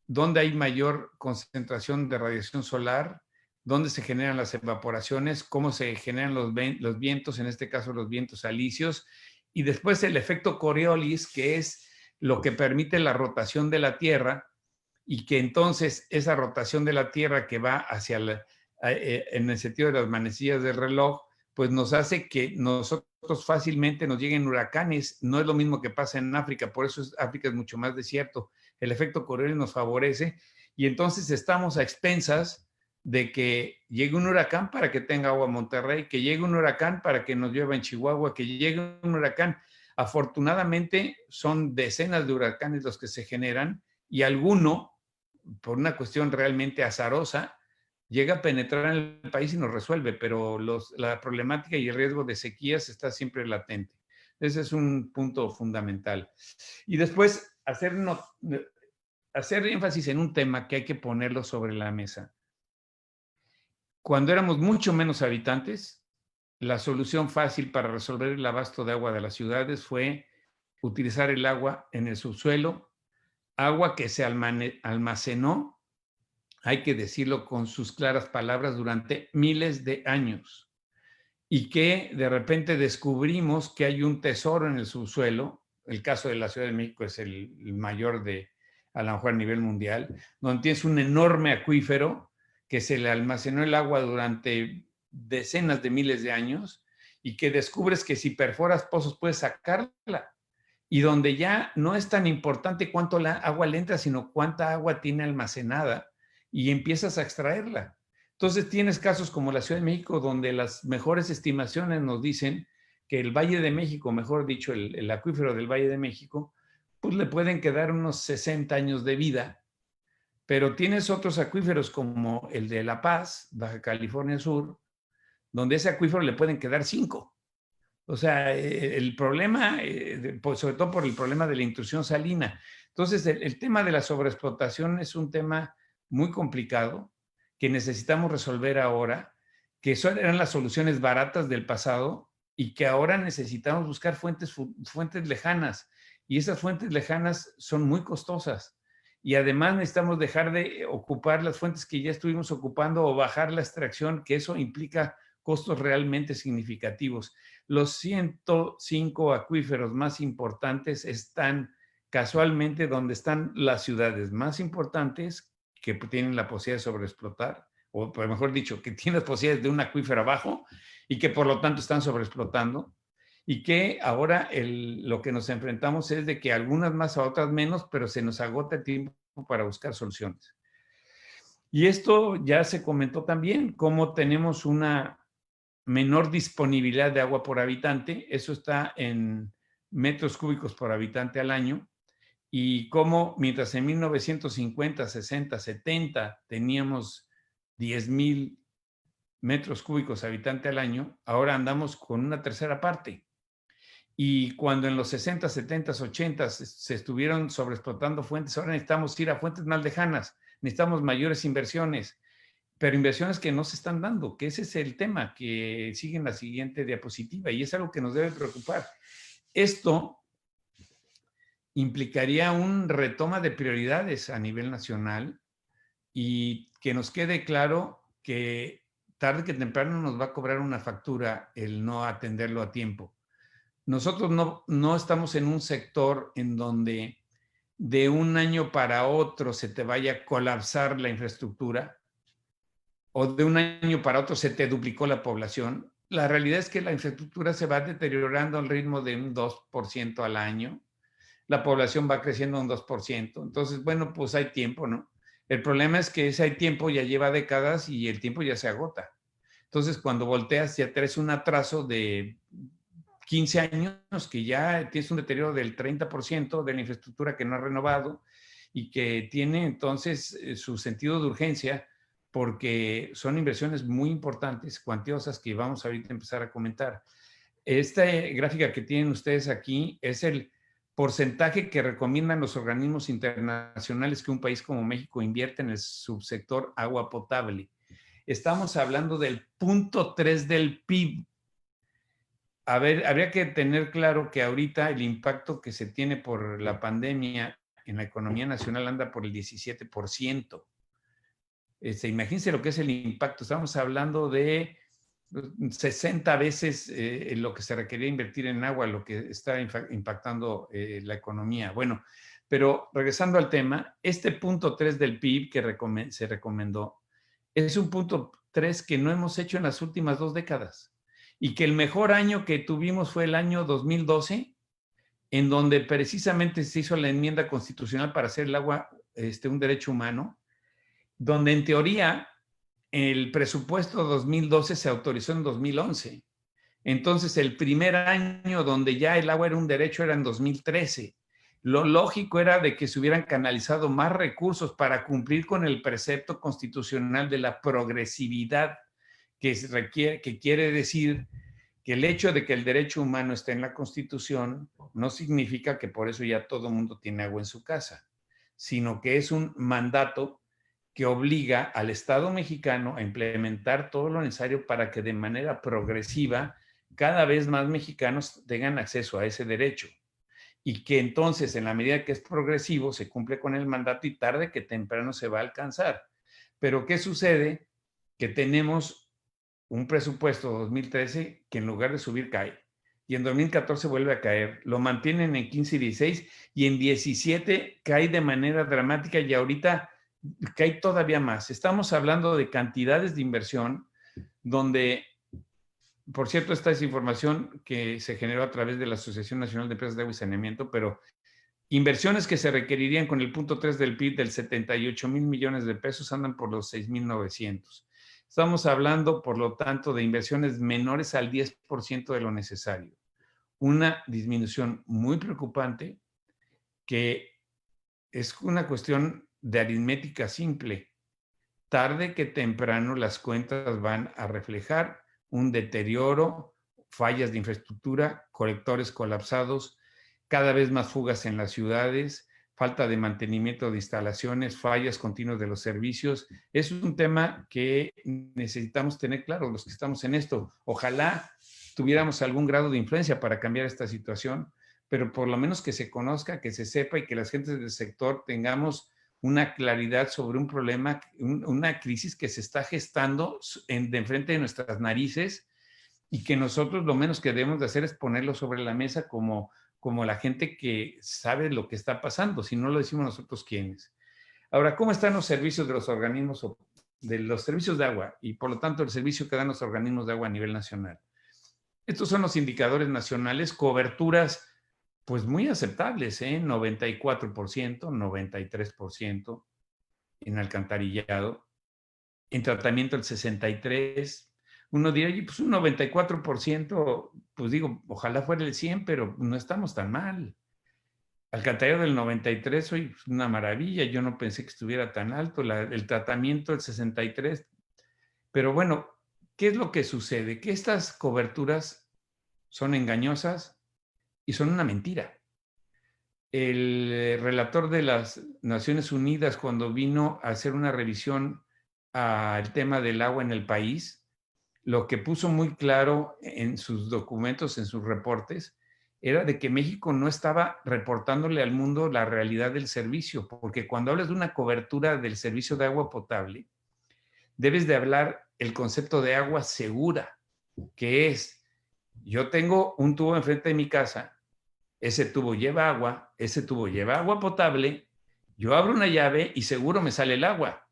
dónde hay mayor concentración de radiación solar, dónde se generan las evaporaciones, cómo se generan los vientos, en este caso los vientos alisios, y después el efecto Coriolis, que es lo que permite la rotación de la Tierra, y que entonces esa rotación de la Tierra que va hacia en el sentido de las manecillas del reloj, pues nos hace que nosotros fácilmente nos lleguen huracanes. No es lo mismo que pasa en África, por eso África es mucho más desierto. El efecto Coriolis nos favorece y entonces estamos a expensas de que llegue un huracán para que tenga agua Monterrey, que llegue un huracán para que nos llueva en Chihuahua, que llegue un huracán. Afortunadamente son decenas de huracanes los que se generan y alguno, por una cuestión realmente azarosa, llega a penetrar en el país y nos resuelve, pero la problemática y el riesgo de sequías está siempre latente. Ese es un punto fundamental. Y después, hacer énfasis en un tema que hay que ponerlo sobre la mesa. Cuando éramos mucho menos habitantes, la solución fácil para resolver el abasto de agua de las ciudades fue utilizar el agua en el subsuelo, agua que se almacenó, hay que decirlo con sus claras palabras, durante miles de años, y que de repente descubrimos que hay un tesoro en el subsuelo. El caso de la Ciudad de México es el mayor a lo mejor a nivel mundial, donde tienes un enorme acuífero que se le almacenó el agua durante decenas de miles de años y que descubres que si perforas pozos puedes sacarla, y donde ya no es tan importante cuánto agua le entra, sino cuánta agua tiene almacenada, y empiezas a extraerla. Entonces tienes casos como la Ciudad de México, donde las mejores estimaciones nos dicen que el Valle de México, mejor dicho, el acuífero del Valle de México, pues le pueden quedar unos 60 años de vida, pero tienes otros acuíferos como el de La Paz, Baja California Sur, donde ese acuífero le pueden quedar 5. O sea, el problema, sobre todo por el problema de la intrusión salina. Entonces, el tema de la sobreexplotación es un tema muy complicado que necesitamos resolver ahora, que eran las soluciones baratas del pasado y que ahora necesitamos buscar fuentes lejanas. Y esas fuentes lejanas son muy costosas. Y además necesitamos dejar de ocupar las fuentes que ya estuvimos ocupando o bajar la extracción, que eso implica costos realmente significativos. Los 105 acuíferos más importantes están casualmente donde están las ciudades más importantes que tienen la posibilidad de sobreexplotar, o mejor dicho, que tienen las posibilidades de un acuífero abajo y que por lo tanto están sobreexplotando, y que ahora lo que nos enfrentamos es de que algunas más, a otras menos, pero se nos agota el tiempo para buscar soluciones. Y esto ya se comentó también, cómo tenemos una menor disponibilidad de agua por habitante, eso está en metros cúbicos por habitante al año, y cómo mientras en 1950, 60, 70 teníamos 10,000 metros cúbicos habitante al año, ahora andamos con una tercera parte. Y cuando en los 60, 70, 80 se estuvieron sobreexplotando fuentes, ahora necesitamos ir a fuentes más lejanas, necesitamos mayores inversiones, pero inversiones que no se están dando, que ese es el tema que sigue en la siguiente diapositiva, y es algo que nos debe preocupar. Esto implicaría un retoma de prioridades a nivel nacional y que nos quede claro que tarde que temprano nos va a cobrar una factura el no atenderlo a tiempo. Nosotros no estamos en un sector en donde de un año para otro se te vaya a colapsar la infraestructura o de un año para otro se te duplicó la población. La realidad es que la infraestructura se va deteriorando al ritmo de un 2% al año. La población va creciendo un 2%. Entonces, bueno, pues hay tiempo, ¿no? El problema es que ese tiempo ya lleva décadas y el tiempo ya se agota. Entonces, cuando volteas, ya traes un atraso de 15 años, que ya tienes un deterioro del 30% de la infraestructura que no ha renovado y que tiene entonces su sentido de urgencia, porque son inversiones muy importantes, cuantiosas, que vamos ahorita a empezar a comentar. Esta gráfica que tienen ustedes aquí es el porcentaje que recomiendan los organismos internacionales que un país como México invierte en el subsector agua potable. Estamos hablando del 0.3 del PIB. A ver, habría que tener claro que ahorita el impacto que se tiene por la pandemia en la economía nacional anda por el 17%. Imagínense lo que es el impacto. Estamos hablando de 60 veces lo que se requería invertir en agua, lo que está impactando la economía. Bueno, pero regresando al tema, este 0.3 del PIB que se recomendó es un 0.3 que no hemos hecho en las últimas 2 décadas y que el mejor año que tuvimos fue el año 2012, en donde precisamente se hizo la enmienda constitucional para hacer el agua un derecho humano, donde en teoría el presupuesto 2012 se autorizó en 2011. Entonces, el primer año donde ya el agua era un derecho era en 2013. Lo lógico era de que se hubieran canalizado más recursos para cumplir con el precepto constitucional de la progresividad, que quiere decir que el hecho de que el derecho humano esté en la Constitución no significa que por eso ya todo el mundo tiene agua en su casa, sino que es un mandato que obliga al Estado mexicano a implementar todo lo necesario para que de manera progresiva cada vez más mexicanos tengan acceso a ese derecho. Y que entonces, en la medida que es progresivo, se cumple con el mandato y tarde que temprano se va a alcanzar. Pero ¿qué sucede? Que tenemos un presupuesto 2013 que en lugar de subir cae. Y en 2014 vuelve a caer. Lo mantienen en 15 y 16 y en 17 cae de manera dramática y ahorita cae todavía más. Estamos hablando de cantidades de inversión donde, por cierto, esta es información que se generó a través de la Asociación Nacional de Empresas de Agua y Saneamiento, pero inversiones que se requerirían con el 0.3 del PIB del 78,000 millones de pesos andan por los 6,900. Estamos hablando, por lo tanto, de inversiones menores al 10% de lo necesario. Una disminución muy preocupante que es una cuestión de aritmética simple. Tarde que temprano las cuentas van a reflejar un deterioro, fallas de infraestructura, colectores colapsados, cada vez más fugas en las ciudades, falta de mantenimiento de instalaciones, fallas continuas de los servicios. Es un tema que necesitamos tener claro los que estamos en esto. Ojalá tuviéramos algún grado de influencia para cambiar esta situación, pero por lo menos que se conozca, que se sepa y que las gentes del sector tengamos una claridad sobre un problema, una crisis que se está gestando de enfrente de nuestras narices y que nosotros lo menos que debemos de hacer es ponerlo sobre la mesa como la gente que sabe lo que está pasando, si no lo decimos nosotros, ¿quiénes? Ahora, ¿cómo están los servicios de los organismos, de los servicios de agua y por lo tanto el servicio que dan los organismos de agua a nivel nacional? Estos son los indicadores nacionales, coberturas pues muy aceptables, 94%, 93% en alcantarillado, en tratamiento el 63%. Uno diría, pues un 94%, pues digo, ojalá fuera el 100%, pero no estamos tan mal. Alcantarillado del 93%, hoy es una maravilla, yo no pensé que estuviera tan alto, el tratamiento el 63%. Pero bueno, ¿qué es lo que sucede? Que estas coberturas son engañosas y son una mentira. El relator de las Naciones Unidas, cuando vino a hacer una revisión al tema del agua en el país, lo que puso muy claro en sus documentos, en sus reportes, era de que México no estaba reportándole al mundo la realidad del servicio, porque cuando hablas de una cobertura del servicio de agua potable, debes de hablar el concepto de agua segura, que es, yo tengo un tubo enfrente de mi casa, ese tubo lleva agua potable, yo abro una llave y seguro me sale el agua.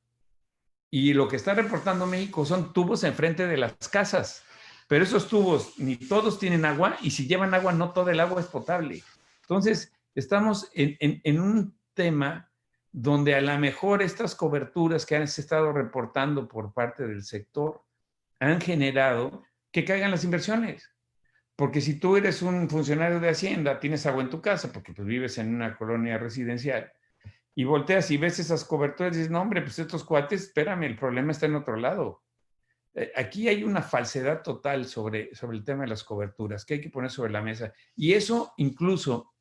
Y lo que está reportando México son tubos enfrente de las casas, pero esos tubos ni todos tienen agua y si llevan agua no toda el agua es potable. Entonces, estamos en un tema donde a lo mejor estas coberturas que han estado reportando por parte del sector han generado que caigan las inversiones. Porque si tú eres un funcionario de Hacienda, tienes agua en tu casa, porque pues vives en una colonia residencial, y volteas y ves esas coberturas y dices, no, hombre, pues estos cuates, espérame, el problema está en otro lado. Aquí hay una falsedad total sobre el tema de las coberturas que hay que poner sobre la mesa. Y eso incluso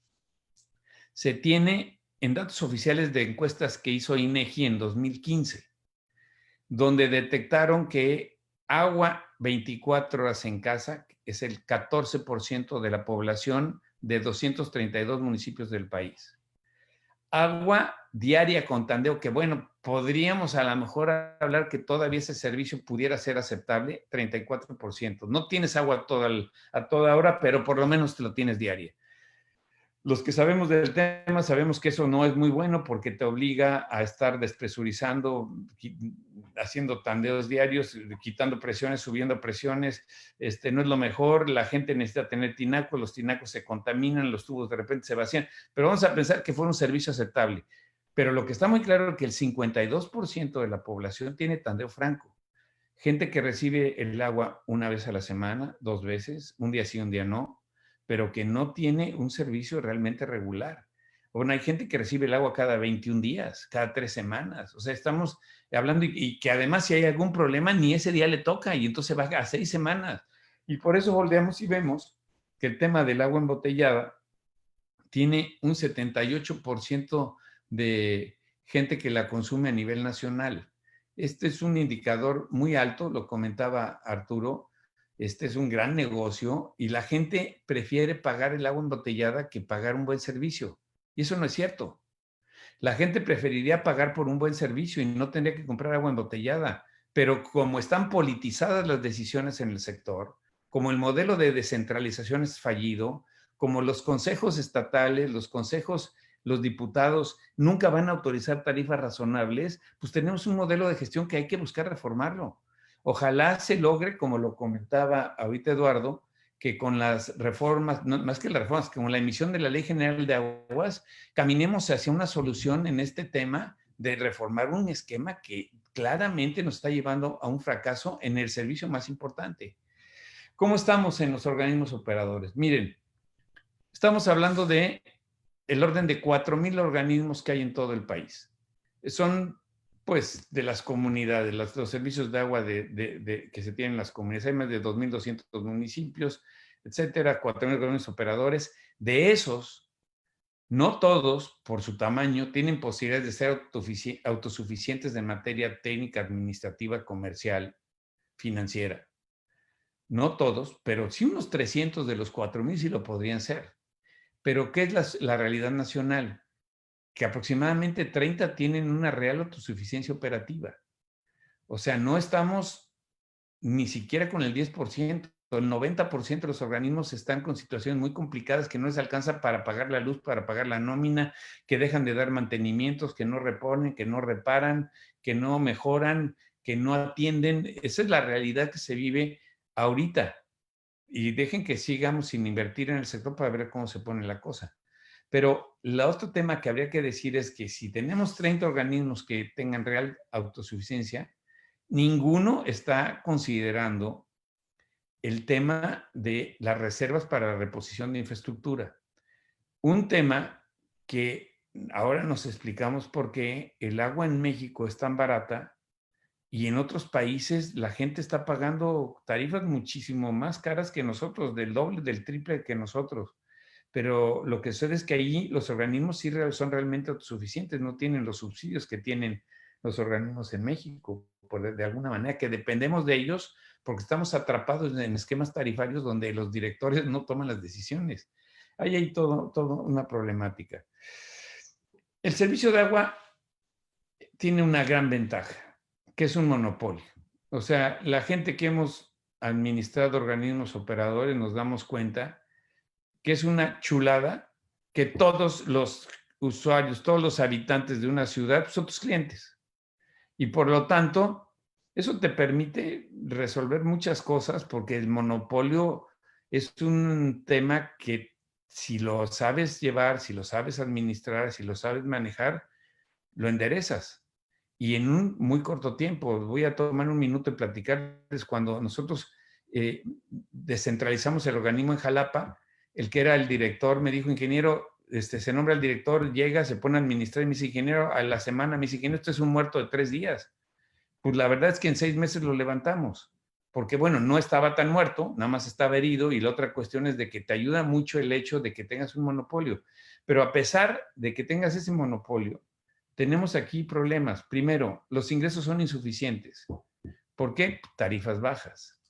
se tiene en datos oficiales de encuestas que hizo INEGI en 2015, donde detectaron que agua 24 horas en casa es el 14% de la población de 232 municipios del país. Agua diaria con tandeo, que bueno, podríamos a lo mejor hablar que todavía ese servicio pudiera ser aceptable, 34%. No tienes agua a toda hora, pero por lo menos te lo tienes diaria. Los que sabemos del tema sabemos que eso no es muy bueno porque te obliga a estar despresurizando, haciendo tandeos diarios, quitando presiones, subiendo presiones. No es lo mejor, la gente necesita tener tinacos, los tinacos se contaminan, los tubos de repente se vacían, pero vamos a pensar que fue un servicio aceptable. Pero lo que está muy claro es que el 52% de la población tiene tandeo franco. Gente que recibe el agua una vez a la semana, 2 veces, un día sí, un día no, pero que no tiene un servicio realmente regular. Bueno, hay gente que recibe el agua cada 21 días, cada 3 semanas. O sea, estamos hablando y que además si hay algún problema, ni ese día le toca y entonces va a 6 semanas. Y por eso volteamos y vemos que el tema del agua embotellada tiene un 78% de gente que la consume a nivel nacional. Este es un indicador muy alto, lo comentaba Arturo. Este es un gran negocio y la gente prefiere pagar el agua embotellada que pagar un buen servicio. Y eso no es cierto. La gente preferiría pagar por un buen servicio y no tendría que comprar agua embotellada. Pero como están politizadas las decisiones en el sector, como el modelo de descentralización es fallido, como los consejos estatales, los diputados nunca van a autorizar tarifas razonables, pues tenemos un modelo de gestión que hay que buscar reformarlo. Ojalá se logre, como lo comentaba ahorita Eduardo, que con las reformas, no, más que las reformas, con la emisión de la Ley General de Aguas, caminemos hacia una solución en este tema de reformar un esquema que claramente nos está llevando a un fracaso en el servicio más importante. ¿Cómo estamos en los organismos operadores? Miren, estamos hablando de el orden de 4,000 organismos que hay en todo el país. Son, pues, de las comunidades, los servicios de agua que se tienen en las comunidades. Hay más de 2,200 municipios, etcétera, 4,000 organismos operadores. De esos, no todos, por su tamaño, tienen posibilidades de ser autosuficientes en materia técnica, administrativa, comercial, financiera. No todos, pero sí unos 300 de los 4,000 sí lo podrían ser. Pero ¿qué es la realidad nacional? Que aproximadamente 30 tienen una real autosuficiencia operativa. O sea, no estamos ni siquiera con el 10%. El 90% de los organismos están con situaciones muy complicadas que no les alcanza para pagar la luz, para pagar la nómina, que dejan de dar mantenimientos, que no reponen, que no reparan, que no mejoran, que no atienden. Esa es la realidad que se vive ahorita. Y dejen que sigamos sin invertir en el sector para ver cómo se pone la cosa. Pero el otro tema que habría que decir es que si tenemos 30 organismos que tengan real autosuficiencia, ninguno está considerando el tema de las reservas para la reposición de infraestructura. Un tema que ahora nos explicamos por qué el agua en México es tan barata y en otros países la gente está pagando tarifas muchísimo más caras que nosotros, del doble, del triple que nosotros. Pero lo que sucede es que ahí los organismos sí son realmente autosuficientes, no tienen los subsidios que tienen los organismos en México, de alguna manera, que dependemos de ellos porque estamos atrapados en esquemas tarifarios donde los directores no toman las decisiones. Ahí hay todo una problemática. El servicio de agua tiene una gran ventaja, que es un monopolio. O sea, la gente que hemos administrado organismos operadores nos damos cuenta que es una chulada que todos los usuarios, todos los habitantes de una ciudad son tus clientes. Y por lo tanto, eso te permite resolver muchas cosas porque el monopolio es un tema que si lo sabes llevar, si lo sabes administrar, si lo sabes manejar, lo enderezas. Y en un muy corto tiempo, voy a tomar un minuto y platicarles cuando nosotros descentralizamos el organismo en Jalapa. El que era el director me dijo, ingeniero, se nombra el director, llega, se pone a administrar y me dice, ingeniero, a la semana me dice, ingeniero, esto es un muerto de 3 días. Pues la verdad es que en 6 meses lo levantamos. porque bueno, no estaba tan muerto, nada más estaba herido, y la otra cuestión es de que te ayuda mucho el hecho de que tengas un monopolio. Pero a pesar de que tengas ese monopolio, tenemos aquí problemas. Primero, los ingresos son insuficientes. ¿Por qué? Tarifas bajas.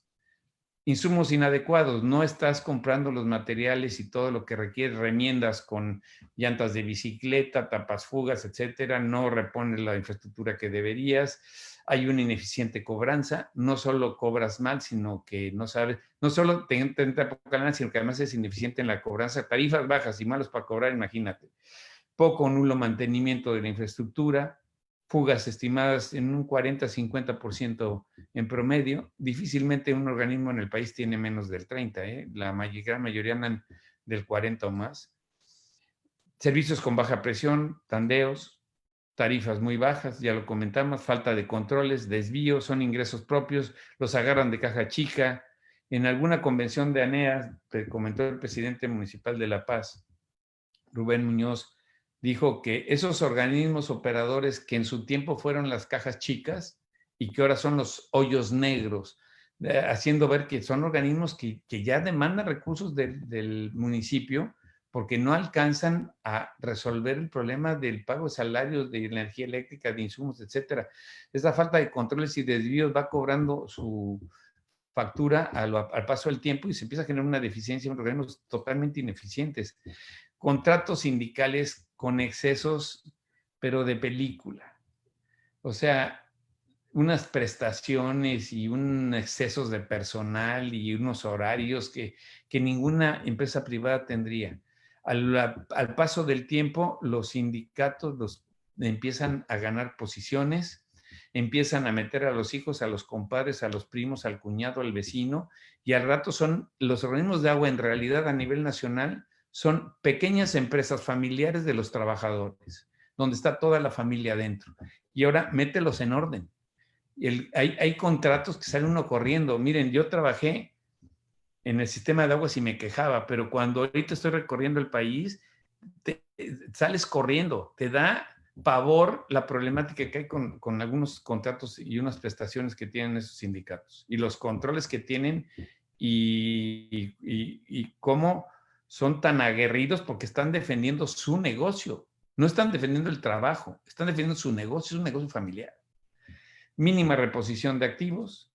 Insumos inadecuados, no estás comprando los materiales y todo lo que requiere, remiendas con llantas de bicicleta, tapas fugas, etcétera, no repones la infraestructura que deberías, hay una ineficiente cobranza, no solo cobras mal, sino que no sabes, no solo te entra poca lana, sino que además es ineficiente en la cobranza, tarifas bajas y malos para cobrar, imagínate. Poco o nulo mantenimiento de la infraestructura, fugas estimadas en un 40-50% en promedio. Difícilmente un organismo en el país tiene menos del 30%, la gran mayoría andan del 40% o más. Servicios con baja presión, tandeos, tarifas muy bajas, ya lo comentamos, falta de controles, desvíos, son ingresos propios, los agarran de caja chica. En alguna convención de ANEA, que comentó el presidente municipal de La Paz, Rubén Muñoz, dijo que esos organismos operadores que en su tiempo fueron las cajas chicas y que ahora son los hoyos negros, haciendo ver que son organismos que ya demandan recursos del municipio porque no alcanzan a resolver el problema del pago de salarios, de energía eléctrica, de insumos, etcétera. Esa falta de controles y desvíos va cobrando su factura al paso del tiempo y se empieza a generar una deficiencia en organismos totalmente ineficientes. Contratos sindicales con excesos, pero de película. O sea, unas prestaciones y unos excesos de personal y unos horarios que ninguna empresa privada tendría. Al paso del tiempo, los sindicatos empiezan a ganar posiciones, empiezan a meter a los hijos, a los compadres, a los primos, al cuñado, al vecino, y al rato son los organismos de agua, en realidad a nivel nacional, son pequeñas empresas familiares de los trabajadores, donde está toda la familia adentro. Y ahora mételos en orden. Hay contratos que sale uno corriendo. Miren, yo trabajé en el sistema de aguas y me quejaba, pero cuando ahorita estoy recorriendo el país, sales corriendo, te da pavor la problemática que hay con algunos contratos y unas prestaciones que tienen esos sindicatos y los controles que tienen y cómo son tan aguerridos porque están defendiendo su negocio, no están defendiendo el trabajo, están defendiendo su negocio, es un negocio familiar. Mínima reposición de activos,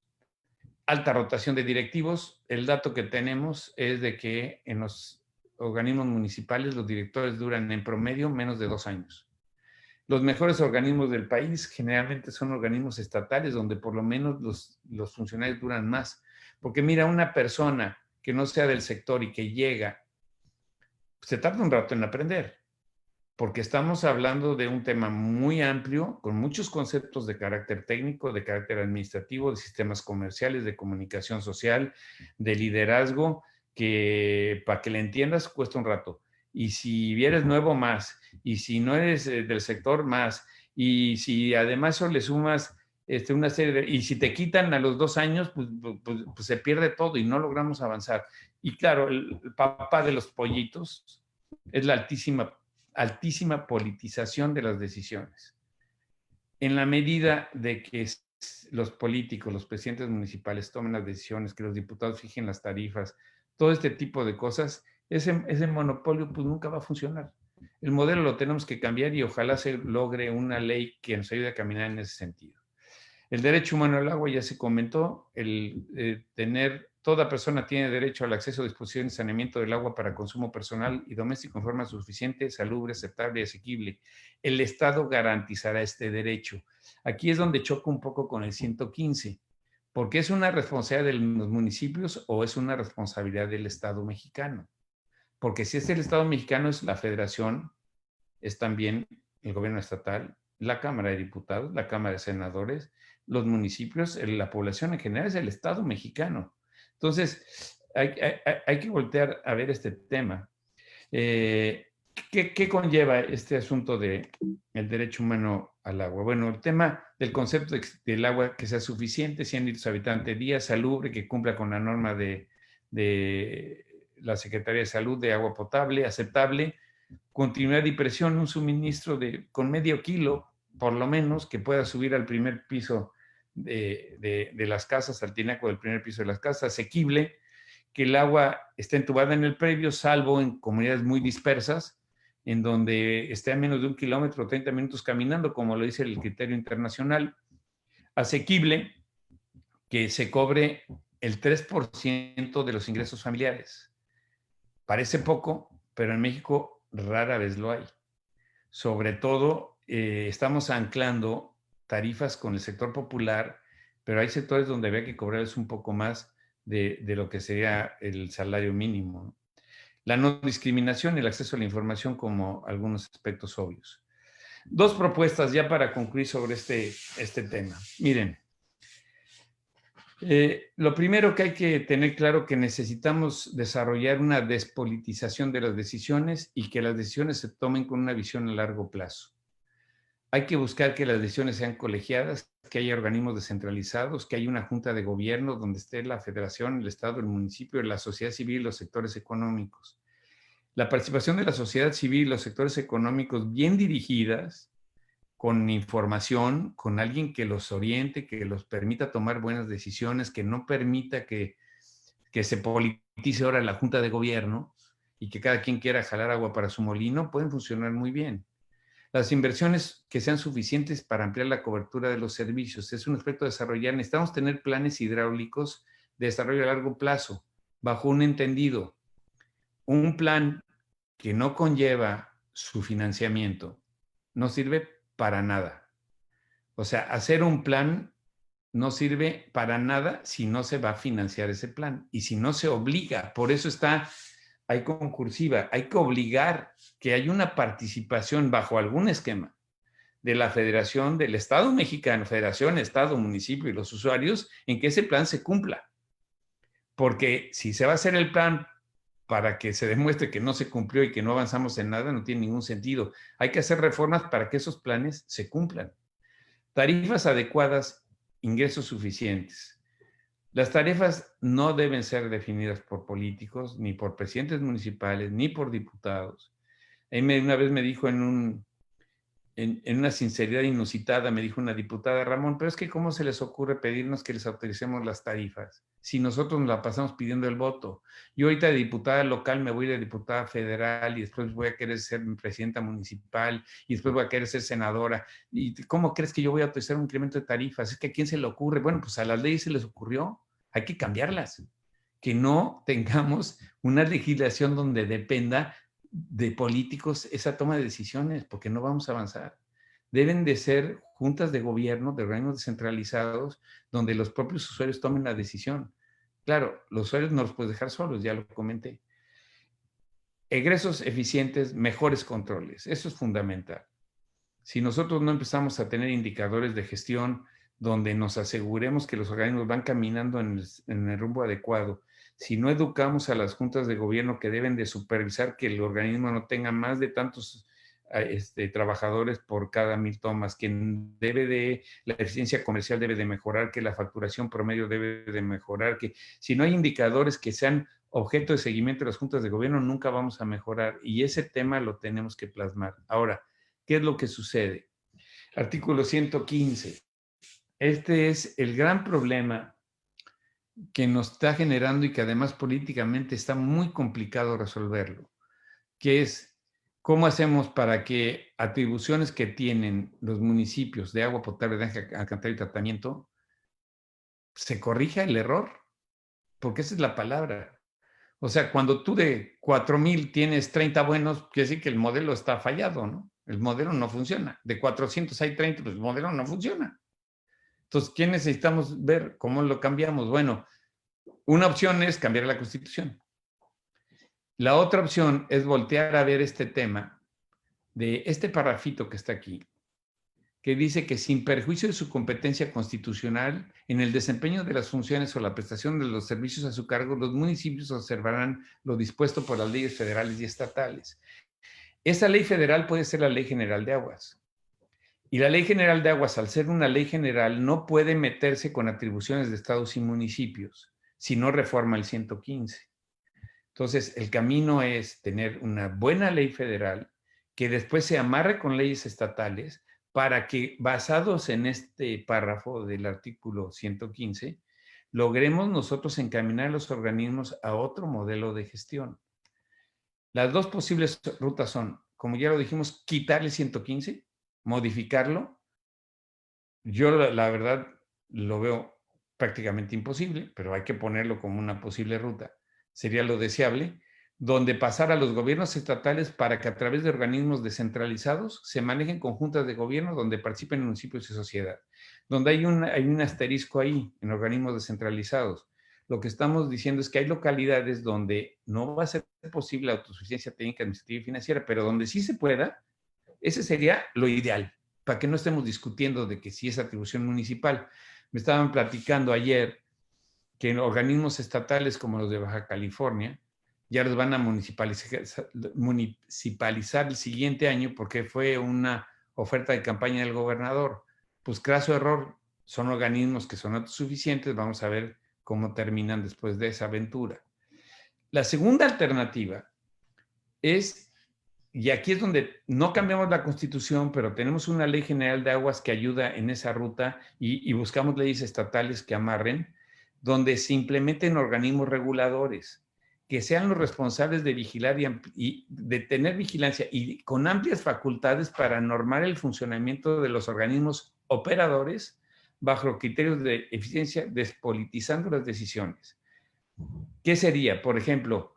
alta rotación de directivos. El dato que tenemos es de que en los organismos municipales los directores duran en promedio menos de 2 años. Los mejores organismos del país generalmente son organismos estatales donde por lo menos los funcionarios duran más. Porque mira, una persona que no sea del sector y que llega, se tarda un rato en aprender. Porque estamos hablando de un tema muy amplio, con muchos conceptos de carácter técnico, de carácter administrativo, de sistemas comerciales, de comunicación social, de liderazgo, que para que le entiendas cuesta un rato. Y si eres nuevo, más. Y si no eres del sector, más. Y si además eso le sumas una serie de... Y si te quitan a los 2 años, pues se pierde todo y no logramos avanzar. Y claro, el papá de los pollitos es la altísima politización de las decisiones. En la medida de que los políticos, los presidentes municipales tomen las decisiones, que los diputados fijen las tarifas, todo este tipo de cosas, ese monopolio pues nunca va a funcionar. El modelo lo tenemos que cambiar y ojalá se logre una ley que nos ayude a caminar en ese sentido. El derecho humano al agua ya se comentó, toda persona tiene derecho al acceso, disposición y saneamiento del agua para consumo personal y doméstico en forma suficiente, salubre, aceptable y asequible. El Estado garantizará este derecho. Aquí es donde choca un poco con el 115, porque es una responsabilidad de los municipios o es una responsabilidad del Estado mexicano. Porque si es el Estado mexicano, es la Federación, es también el gobierno estatal, la Cámara de Diputados, la Cámara de Senadores, los municipios, la población en general, es el Estado mexicano. Entonces, hay que voltear a ver este tema. ¿Qué conlleva este asunto del derecho humano al agua? Bueno, el tema del concepto del agua que sea suficiente, 100 litros habitante día, salubre, que cumpla con la norma de la Secretaría de Salud de agua potable, aceptable, continuidad y presión, un suministro con medio kilo, por lo menos, que pueda subir al primer piso de las casas, al tinaco del primer piso de las casas, asequible, que el agua esté entubada en el previo, salvo en comunidades muy dispersas, en donde esté a menos de 1 kilómetro, 30 minutos caminando, como lo dice el criterio internacional. Asequible, que se cobre el 3% de los ingresos familiares. Parece poco, pero en México rara vez lo hay. Sobre todo, estamos anclando tarifas con el sector popular, pero hay sectores donde había que cobrarles un poco más de lo que sería el salario mínimo. La no discriminación y el acceso a la información como algunos aspectos obvios. 2 propuestas ya para concluir sobre este tema. Miren, lo primero que hay que tener claro que necesitamos desarrollar una despolitización de las decisiones y que las decisiones se tomen con una visión a largo plazo. Hay que buscar que las decisiones sean colegiadas, que haya organismos descentralizados, que haya una junta de gobierno donde esté la federación, el estado, el municipio, la sociedad civil y los sectores económicos. La participación de la sociedad civil y los sectores económicos bien dirigidas, con información, con alguien que los oriente, que los permita tomar buenas decisiones, que no permita que se politice ahora la junta de gobierno y que cada quien quiera jalar agua para su molino, pueden funcionar muy bien. Las inversiones que sean suficientes para ampliar la cobertura de los servicios es un aspecto a desarrollar. Necesitamos tener planes hidráulicos de desarrollo a largo plazo, bajo un entendido. Un plan que no conlleva su financiamiento no sirve para nada. O sea, hacer un plan no sirve para nada si no se va a financiar ese plan y si no se obliga. Por eso hay concursiva, hay que obligar que haya una participación bajo algún esquema de la Federación, del Estado mexicano, Federación, Estado, municipio y los usuarios, en que ese plan se cumpla. Porque si se va a hacer el plan para que se demuestre que no se cumplió y que no avanzamos en nada, no tiene ningún sentido. Hay que hacer reformas para que esos planes se cumplan. Tarifas adecuadas, ingresos suficientes. Las tarifas no deben ser definidas por políticos, ni por presidentes municipales, ni por diputados. Una vez me dijo en una sinceridad inusitada, me dijo una diputada: Ramón, pero es que ¿cómo se les ocurre pedirnos que les autoricemos las tarifas si nosotros nos la pasamos pidiendo el voto? Yo ahorita de diputada local me voy de diputada federal y después voy a querer ser presidenta municipal y después voy a querer ser senadora. ¿Y cómo crees que yo voy a autorizar un incremento de tarifas? Es que ¿a quién se le ocurre? Bueno, pues a las leyes se les ocurrió. Hay que cambiarlas. Que no tengamos una legislación donde dependa de políticos esa toma de decisiones, porque no vamos a avanzar. Deben de ser juntas de gobierno, de organismos descentralizados, donde los propios usuarios tomen la decisión. Claro, los usuarios no los puedes dejar solos, ya lo comenté. Egresos eficientes, mejores controles, eso es fundamental. Si nosotros no empezamos a tener indicadores de gestión donde nos aseguremos que los organismos van caminando en el rumbo adecuado, si no educamos a las juntas de gobierno que deben de supervisar que el organismo no tenga más de tantos trabajadores por cada 1000 tomas, que la eficiencia comercial debe de mejorar, que la facturación promedio debe de mejorar, que si no hay indicadores que sean objeto de seguimiento de las juntas de gobierno, nunca vamos a mejorar. Y ese tema lo tenemos que plasmar. Ahora, ¿qué es lo que sucede? Artículo 115. Este es el gran problema que nos está generando y que además políticamente está muy complicado resolverlo, que es cómo hacemos para que atribuciones que tienen los municipios de agua potable, de alcantarillado y tratamiento, se corrija el error, porque esa es la palabra. O sea, cuando tú de 4,000 tienes 30 buenos, quiere decir que el modelo está fallado, ¿no? El modelo no funciona. De 400 hay 30, pues el modelo no funciona. Entonces, ¿qué necesitamos ver? ¿Cómo lo cambiamos? Bueno, una opción es cambiar la Constitución. La otra opción es voltear a ver este tema de este parrafito que está aquí, que dice que sin perjuicio de su competencia constitucional en el desempeño de las funciones o la prestación de los servicios a su cargo, los municipios observarán lo dispuesto por las leyes federales y estatales. Esa ley federal puede ser la Ley General de Aguas. Y la Ley General de Aguas, al ser una ley general, no puede meterse con atribuciones de estados y municipios si no reforma el 115. Entonces, el camino es tener una buena ley federal que después se amarre con leyes estatales para que, basados en este párrafo del artículo 115, logremos nosotros encaminar los organismos a otro modelo de gestión. Las dos posibles rutas son, como ya lo dijimos, quitarle 115, modificarlo. Yo la verdad lo veo prácticamente imposible, pero hay que ponerlo como una posible ruta. Sería lo deseable, donde pasar a los gobiernos estatales para que a través de organismos descentralizados se manejen conjuntas de gobierno donde participen municipios y sociedad. Donde hay un asterisco ahí, en organismos descentralizados. Lo que estamos diciendo es que hay localidades donde no va a ser posible la autosuficiencia técnica, administrativa y financiera, pero donde sí se pueda, ese sería lo ideal, para que no estemos discutiendo de que si es atribución municipal. Me estaban platicando ayer que en organismos estatales como los de Baja California ya los van a municipalizar el siguiente año porque fue una oferta de campaña del gobernador. Pues craso error, son organismos que son autosuficientes, vamos a ver cómo terminan después de esa aventura. La segunda alternativa es, y aquí es donde no cambiamos la Constitución, pero tenemos una ley general de aguas que ayuda en esa ruta y buscamos leyes estatales que amarren, donde se implementen organismos reguladores, que sean los responsables de vigilar y de tener vigilancia y con amplias facultades para normar el funcionamiento de los organismos operadores bajo criterios de eficiencia, despolitizando las decisiones. ¿Qué sería? Por ejemplo,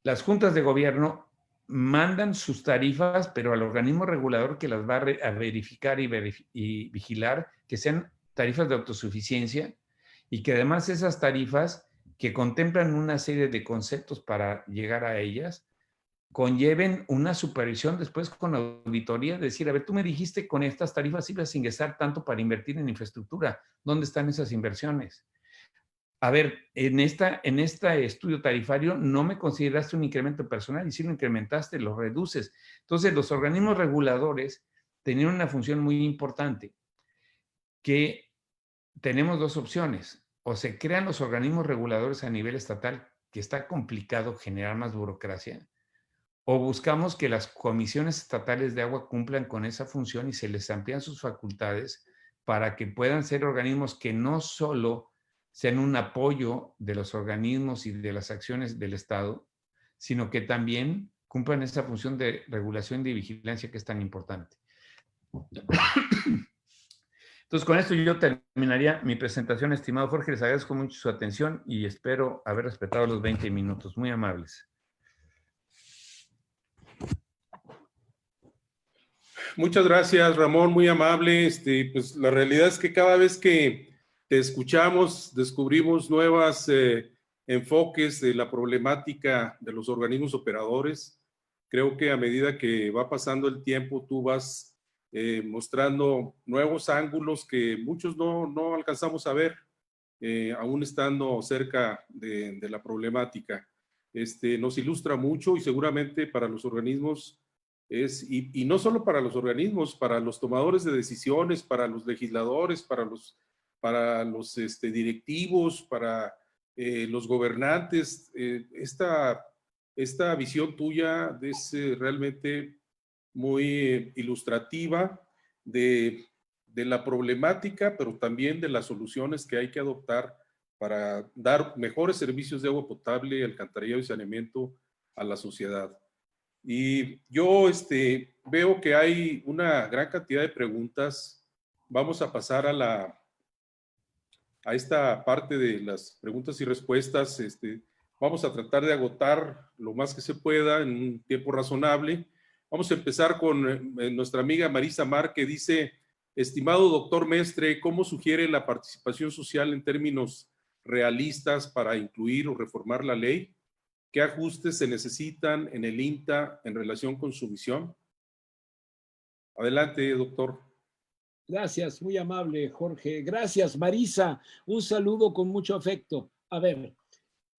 las juntas de gobierno mandan sus tarifas, pero al organismo regulador que las va a verificar y vigilar, que sean tarifas de autosuficiencia y que además esas tarifas que contemplan una serie de conceptos para llegar a ellas, conlleven una supervisión después con auditoría, decir, a ver, tú me dijiste con estas tarifas ibas a ingresar tanto para invertir en infraestructura, ¿dónde están esas inversiones? A ver, en este estudio tarifario no me consideraste un incremento personal y si lo incrementaste, lo reduces. Entonces, los organismos reguladores tenían una función muy importante, que tenemos dos opciones. O se crean los organismos reguladores a nivel estatal, que está complicado generar más burocracia, o buscamos que las comisiones estatales de agua cumplan con esa función y se les amplían sus facultades para que puedan ser organismos que no solo sean un apoyo de los organismos y de las acciones del Estado, sino que también cumplan esa función de regulación y de vigilancia que es tan importante. Entonces, con esto yo terminaría mi presentación, estimado Jorge. Les agradezco mucho su atención y espero haber respetado los 20 minutos. Muy amables. Muchas gracias, Ramón, muy amable. Pues la realidad es que cada vez que te escuchamos, descubrimos nuevos enfoques de la problemática de los organismos operadores. Creo que a medida que va pasando el tiempo, tú vas mostrando nuevos ángulos que muchos no alcanzamos a ver, aún estando cerca de la problemática. Nos ilustra mucho y seguramente para los organismos y no solo para los organismos, para los tomadores de decisiones, para los legisladores, para los directivos, para los gobernantes. Esta visión tuya es realmente muy ilustrativa de la problemática, pero también de las soluciones que hay que adoptar para dar mejores servicios de agua potable, alcantarillado y saneamiento a la sociedad. Y yo veo que hay una gran cantidad de preguntas. Vamos a pasar a esta parte de las preguntas y respuestas. Vamos a tratar de agotar lo más que se pueda en un tiempo razonable. Vamos a empezar con nuestra amiga Marisa Mar, que dice: estimado doctor Mestre, ¿cómo sugiere la participación social en términos realistas para incluir o reformar la ley? ¿Qué ajustes se necesitan en el INTA en relación con su visión? Adelante, doctor. Gracias, muy amable, Jorge. Gracias, Marisa. Un saludo con mucho afecto. A ver,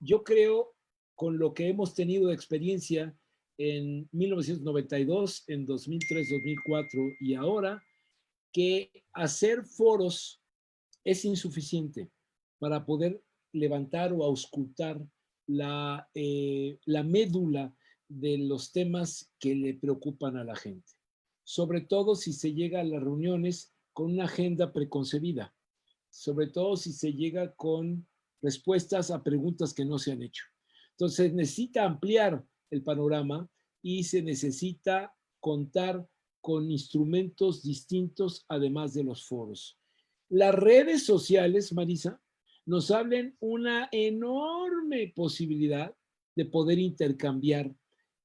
yo creo, con lo que hemos tenido de experiencia en 1992, en 2003, 2004 y ahora, que hacer foros es insuficiente para poder levantar o auscultar la médula de los temas que le preocupan a la gente. sobre todo si se llega a las reuniones con una agenda preconcebida, sobre todo si se llega con respuestas a preguntas que no se han hecho. Entonces necesita ampliar el panorama y se necesita contar con instrumentos distintos además de los foros. Las redes sociales, Marisa, nos abren una enorme posibilidad de poder intercambiar,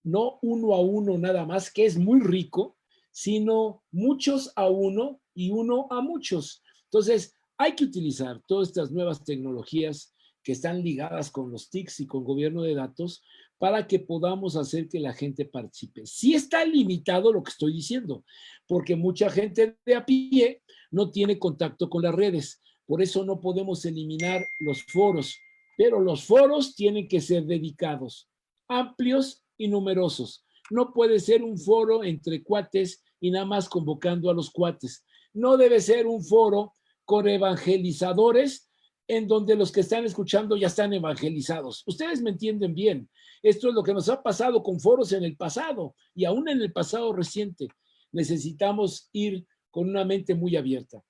no uno a uno nada más, que es muy rico, sino muchos a uno y uno a muchos. Entonces, hay que utilizar todas estas nuevas tecnologías que están ligadas con los TICs y con gobierno de datos para que podamos hacer que la gente participe. Sí está limitado lo que estoy diciendo, porque mucha gente de a pie no tiene contacto con las redes. Por eso no podemos eliminar los foros, pero los foros tienen que ser dedicados, amplios y numerosos. No puede ser un foro entre cuates y nada más convocando a los cuates. No debe ser un foro con evangelizadores en donde los que están escuchando ya están evangelizados. Ustedes me entienden bien. Esto es lo que nos ha pasado con foros en el pasado y aún en el pasado reciente. Necesitamos ir con una mente muy abierta.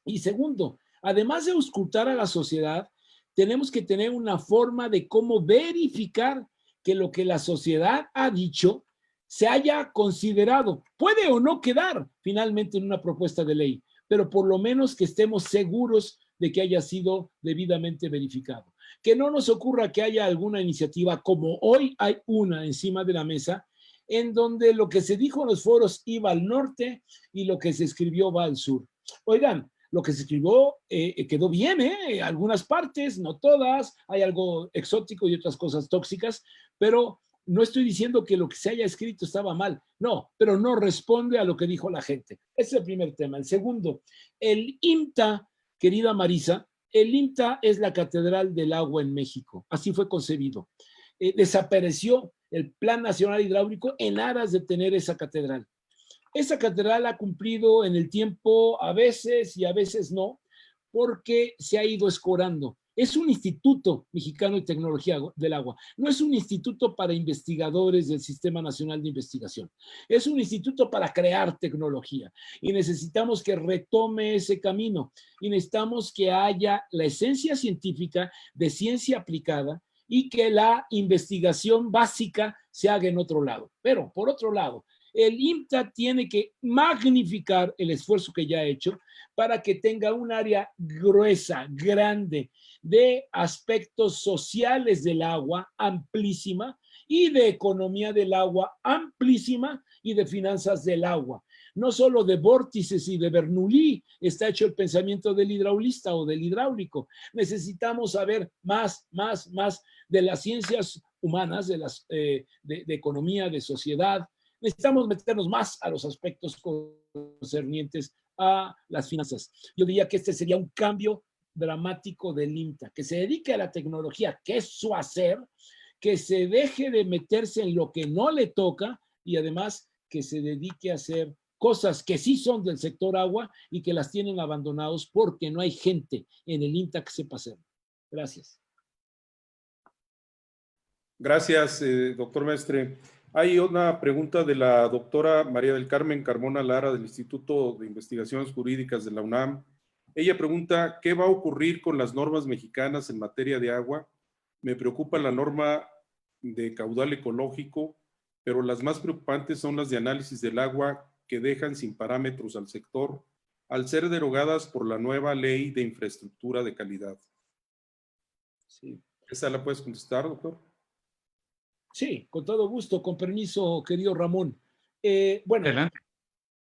Y segundo, además de auscultar a la sociedad, tenemos que tener una forma de cómo verificar que lo que la sociedad ha dicho se haya considerado. Puede o no quedar finalmente en una propuesta de ley, pero por lo menos que estemos seguros de que haya sido debidamente verificado. Que no nos ocurra que haya alguna iniciativa, como hoy hay una encima de la mesa, en donde lo que se dijo en los foros iba al norte y lo que se escribió va al sur. Oigan, lo que se escribió quedó bien, algunas partes, no todas, hay algo exótico y otras cosas tóxicas, pero no estoy diciendo que lo que se haya escrito estaba mal, no, pero no responde a lo que dijo la gente. Ese es el primer tema. El segundo, el IMTA, querida Marisa, el IMTA es la Catedral del Agua en México, así fue concebido. Desapareció el Plan Nacional Hidráulico en aras de tener esa catedral. Esa catedral ha cumplido en el tiempo a veces y a veces no, porque se ha ido escorando. Es un instituto mexicano de tecnología del agua. No es un instituto para investigadores del Sistema Nacional de Investigación. Es un instituto para crear tecnología. Y necesitamos que retome ese camino. Y necesitamos que haya la esencia científica de ciencia aplicada y que la investigación básica se haga en otro lado. Pero, por otro lado, el IMTA tiene que magnificar el esfuerzo que ya ha hecho para que tenga un área gruesa, grande, de aspectos sociales del agua, amplísima, y de economía del agua, amplísima, y de finanzas del agua. No solo de vórtices y de Bernoulli está hecho el pensamiento del hidraulista o del hidráulico. Necesitamos saber más de las ciencias humanas, de economía, de sociedad. Necesitamos meternos más a los aspectos concernientes a las finanzas. Yo diría que este sería un cambio dramático del IMTA, que se dedique a la tecnología, que es su hacer, que se deje de meterse en lo que no le toca y además que se dedique a hacer cosas que sí son del sector agua y que las tienen abandonados porque no hay gente en el IMTA que sepa hacerlo. Gracias. Gracias, doctor Mestre. Hay una pregunta de la doctora María del Carmen Carmona Lara del Instituto de Investigaciones Jurídicas de la UNAM. Ella pregunta, ¿qué va a ocurrir con las normas mexicanas en materia de agua? Me preocupa la norma de caudal ecológico, pero las más preocupantes son las de análisis del agua que dejan sin parámetros al sector al ser derogadas por la nueva ley de infraestructura de calidad. Sí. ¿Esa la puedes contestar, doctor? Sí, con todo gusto, con permiso, querido Ramón. Bueno, Adelante.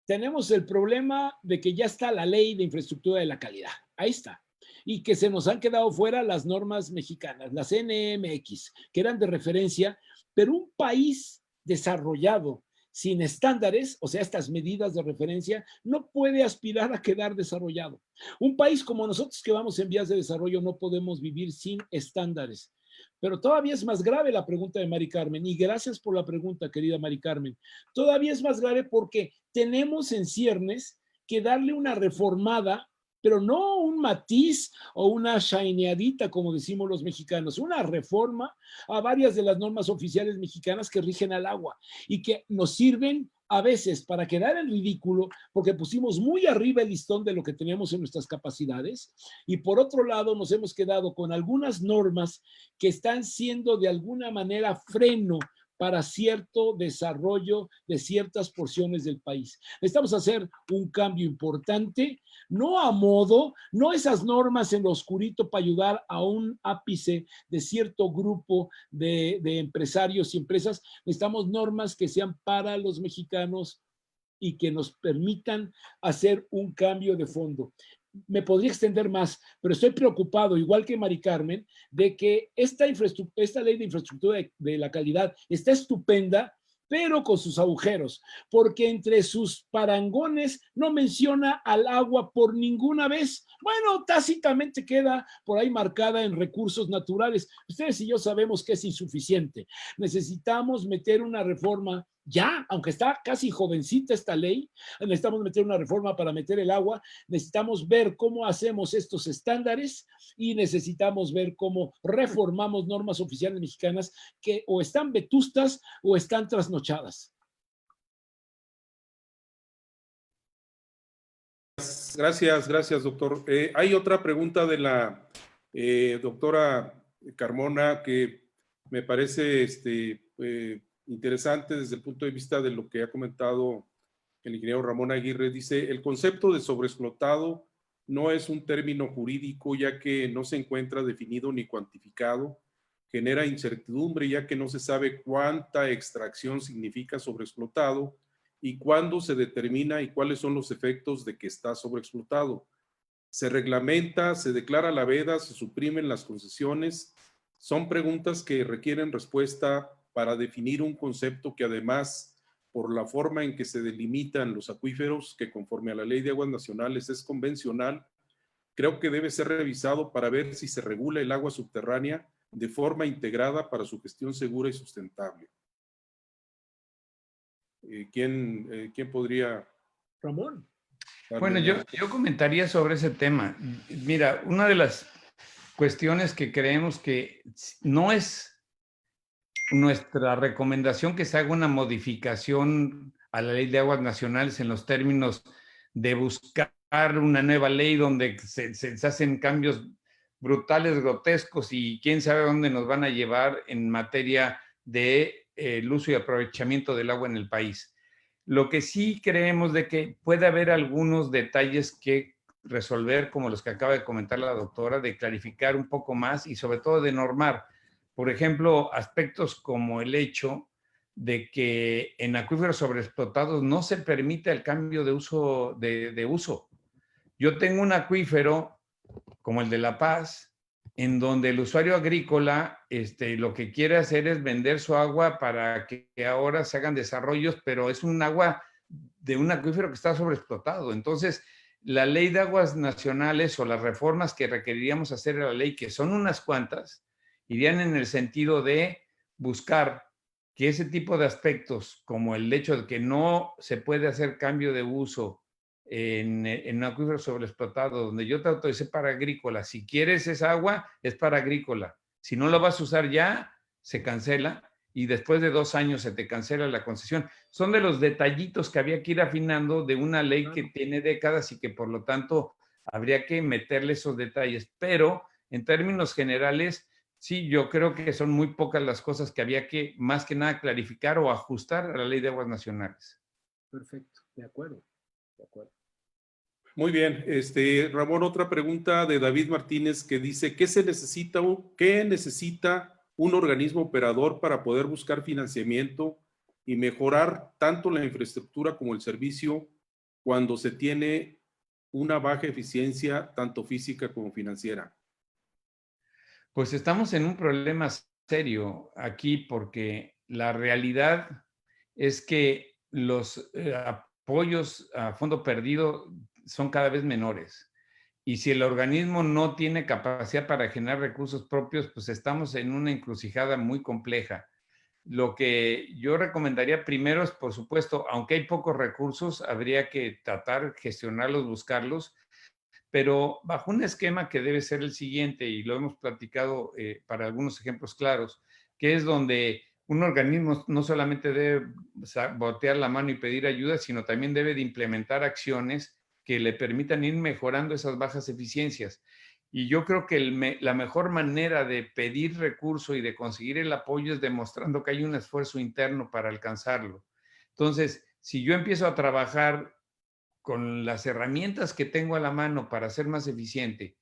tenemos el problema de que ya está la ley de infraestructura de la calidad. Ahí está. Y que se nos han quedado fuera las normas mexicanas, las NMX, que eran de referencia, pero un país desarrollado sin estándares, o sea, estas medidas de referencia, no puede aspirar a quedar desarrollado. Un país como nosotros que vamos en vías de desarrollo no podemos vivir sin estándares. Pero todavía es más grave la pregunta de Mari Carmen, y gracias por la pregunta, querida Mari Carmen. Todavía es más grave porque tenemos en ciernes que darle una reformada, pero no un matiz o una shineadita, como decimos los mexicanos, una reforma a varias de las normas oficiales mexicanas que rigen al agua y que nos sirven a veces para quedar en ridículo, porque pusimos muy arriba el listón de lo que tenemos en nuestras capacidades, y por otro lado nos hemos quedado con algunas normas que están siendo de alguna manera freno para cierto desarrollo de ciertas porciones del país. Necesitamos hacer un cambio importante, no a modo, no esas normas en lo oscurito para ayudar a un ápice de cierto grupo de empresarios y empresas. Necesitamos normas que sean para los mexicanos y que nos permitan hacer un cambio de fondo. Me podría extender más, pero estoy preocupado, igual que Mari Carmen, de que esta ley de infraestructura de la calidad está estupenda, pero con sus agujeros, porque entre sus parangones no menciona al agua por ninguna vez. Bueno, tácitamente queda por ahí marcada en recursos naturales. Ustedes y yo sabemos que es insuficiente. Necesitamos meter una reforma ya, aunque está casi jovencita esta ley, necesitamos meter una reforma para meter el agua, necesitamos ver cómo hacemos estos estándares y necesitamos ver cómo reformamos normas oficiales mexicanas que o están vetustas o están trasnochadas. Gracias, doctor. Hay otra pregunta de la doctora Carmona que me parece interesante desde el punto de vista de lo que ha comentado el ingeniero Ramón Aguirre. Dice, el concepto de sobreexplotado no es un término jurídico ya que no se encuentra definido ni cuantificado, genera incertidumbre ya que no se sabe cuánta extracción significa sobreexplotado y cuándo se determina y cuáles son los efectos de que está sobreexplotado. Se reglamenta, se declara la veda, se suprimen las concesiones. Son preguntas que requieren respuesta para definir un concepto que además, por la forma en que se delimitan los acuíferos, que conforme a la Ley de Aguas Nacionales es convencional, creo que debe ser revisado para ver si se regula el agua subterránea de forma integrada para su gestión segura y sustentable. ¿Quién podría? Ramón. Bueno, yo comentaría sobre ese tema. Mira, una de las cuestiones que creemos que no es nuestra recomendación que se haga una modificación a la Ley de Aguas Nacionales en los términos de buscar una nueva ley donde se hacen cambios brutales, grotescos y quién sabe dónde nos van a llevar en materia de el uso y aprovechamiento del agua en el país. Lo que sí creemos de que puede haber algunos detalles que resolver, como los que acaba de comentar la doctora, de clarificar un poco más y sobre todo de normar. Por ejemplo, aspectos como el hecho de que en acuíferos sobreexplotados no se permite el cambio de uso. Yo tengo un acuífero como el de La Paz, en donde el usuario agrícola lo que quiere hacer es vender su agua para que ahora se hagan desarrollos, pero es un agua de un acuífero que está sobreexplotado. Entonces, la Ley de Aguas Nacionales o las reformas que requeriríamos hacer a la ley, que son unas cuantas, irían en el sentido de buscar que ese tipo de aspectos, como el hecho de que no se puede hacer cambio de uso en un acuífero sobreexplotado, donde yo te autoricé para agrícola, si quieres esa agua, es para agrícola. Si no lo vas a usar ya, se cancela y después de 2 años se te cancela la concesión. Son de los detallitos que había que ir afinando de una ley que tiene décadas y que por lo tanto habría que meterle esos detalles. Pero en términos generales, sí, yo creo que son muy pocas las cosas que había que, más que nada, clarificar o ajustar a la Ley de Aguas Nacionales. Perfecto, de acuerdo. De acuerdo. Muy bien, Ramón, otra pregunta de David Martínez que dice, ¿qué necesita un organismo operador para poder buscar financiamiento y mejorar tanto la infraestructura como el servicio cuando se tiene una baja eficiencia tanto física como financiera? Pues estamos en un problema serio aquí porque la realidad es que los apoyos a fondo perdido son cada vez menores. Y si el organismo no tiene capacidad para generar recursos propios, pues estamos en una encrucijada muy compleja. Lo que yo recomendaría primero es, por supuesto, aunque hay pocos recursos, habría que tratar, gestionarlos, buscarlos, pero bajo un esquema que debe ser el siguiente, y lo hemos platicado para algunos ejemplos claros, que es donde un organismo no solamente debe voltear la mano y pedir ayuda, sino también debe de implementar acciones que le permitan ir mejorando esas bajas eficiencias. Y yo creo que la mejor manera de pedir recurso y de conseguir el apoyo es demostrando que hay un esfuerzo interno para alcanzarlo. Entonces, si yo empiezo a trabajar con las herramientas que tengo a la mano para ser más eficiente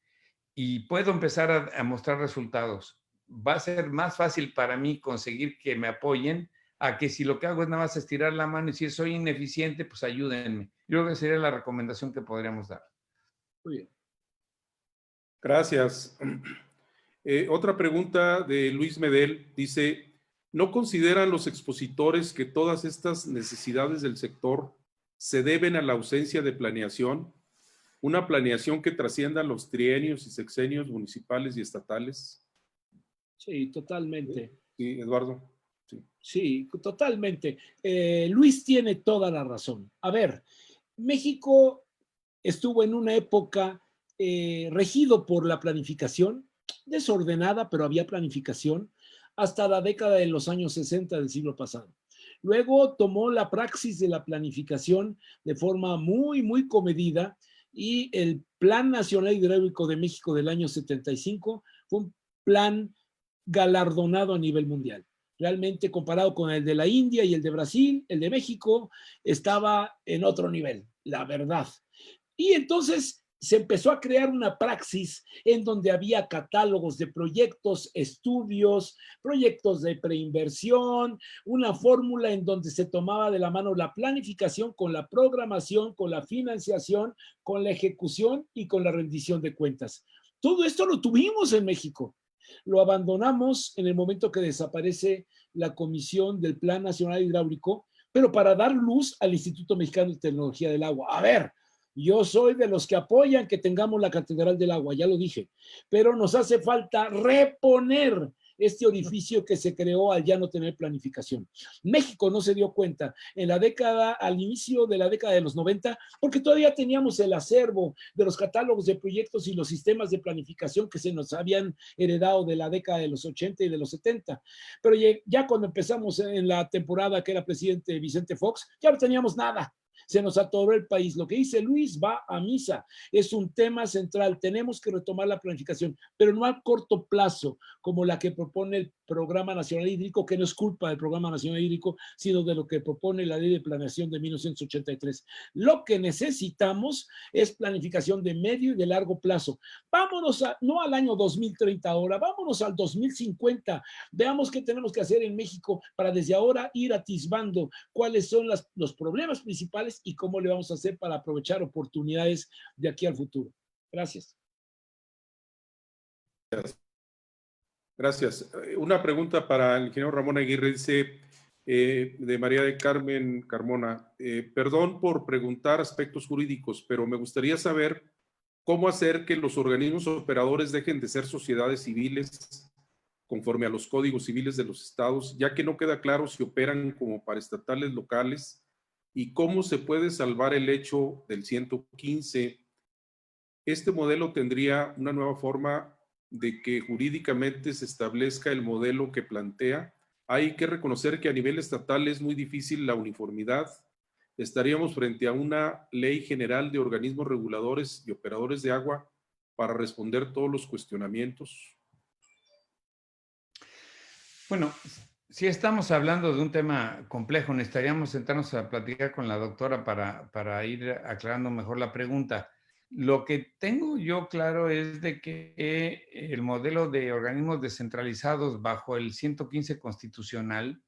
y puedo empezar a mostrar resultados, va a ser más fácil para mí conseguir que me apoyen a que si lo que hago es nada más estirar la mano y si soy ineficiente, pues ayúdenme. Yo creo que sería la recomendación que podríamos dar. Muy bien. Gracias. Otra pregunta de Luis Medel dice, ¿no consideran los expositores que todas estas necesidades del sector se deben a la ausencia de planeación? Una planeación que trascienda los trienios y sexenios municipales y estatales. Sí, totalmente. Sí, Eduardo. Sí. Sí, totalmente. Luis tiene toda la razón. A ver, México estuvo en una época regido por la planificación, desordenada, pero había planificación, hasta la década de los años 60 del siglo pasado. Luego tomó la praxis de la planificación de forma muy, muy comedida y el Plan Nacional Hidráulico de México del año 75 fue un plan galardonado a nivel mundial. Realmente comparado con el de la India y el de Brasil, el de México estaba en otro nivel, la verdad. Y entonces se empezó a crear una praxis en donde había catálogos de proyectos, estudios, proyectos de preinversión, una fórmula en donde se tomaba de la mano la planificación con la programación, con la financiación, con la ejecución y con la rendición de cuentas. Todo esto lo tuvimos en México. Lo abandonamos en el momento que desaparece la Comisión del Plan Nacional Hidráulico, pero para dar luz al Instituto Mexicano de Tecnología del Agua. A ver, yo soy de los que apoyan que tengamos la Catedral del Agua, ya lo dije, pero nos hace falta reponer este orificio que se creó al ya no tener planificación. México no se dio cuenta en la década, al inicio de la década de los 90, porque todavía teníamos el acervo de los catálogos de proyectos y los sistemas de planificación que se nos habían heredado de la década de los 80 y de los 70. Pero ya cuando empezamos en la temporada que era presidente Vicente Fox, ya no teníamos nada. Se nos atoró el país. Lo que dice Luis va a misa. Es un tema central. Tenemos que retomar la planificación, pero no a corto plazo, como la que propone el Programa Nacional Hídrico, que no es culpa del Programa Nacional Hídrico, sino de lo que propone la Ley de Planeación de 1983. Lo que necesitamos es planificación de medio y de largo plazo. Vámonos no al año 2030 ahora, vámonos al 2050. Veamos qué tenemos que hacer en México para desde ahora ir atisbando cuáles son los problemas principales y cómo le vamos a hacer para aprovechar oportunidades de aquí al futuro. Gracias. Gracias. Una pregunta para el ingeniero Ramón Aguirre, dice de María de Carmen Carmona. Perdón por preguntar aspectos jurídicos, pero me gustaría saber cómo hacer que los organismos operadores dejen de ser sociedades civiles conforme a los códigos civiles de los estados, ya que no queda claro si operan como paraestatales locales y cómo se puede salvar el hecho del 115. Este modelo tendría una nueva forma de que jurídicamente se establezca el modelo que plantea. Hay que reconocer que a nivel estatal es muy difícil la uniformidad. Estaríamos frente a una ley general de organismos reguladores y operadores de agua para responder todos los cuestionamientos. Bueno, si estamos hablando de un tema complejo, necesitaríamos sentarnos a platicar con la doctora para ir aclarando mejor la pregunta. Lo que tengo yo claro es de que el modelo de organismos descentralizados bajo el 115 constitucional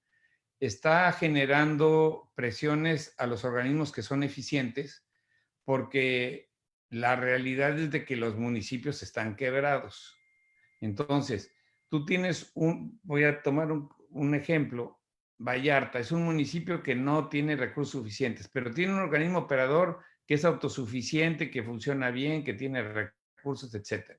está generando presiones a los organismos que son eficientes, porque la realidad es de que los municipios están quebrados. Entonces, tú tienes voy a tomar un ejemplo, Vallarta es un municipio que no tiene recursos suficientes, pero tiene un organismo operador que es autosuficiente, que funciona bien, que tiene recursos, etcétera.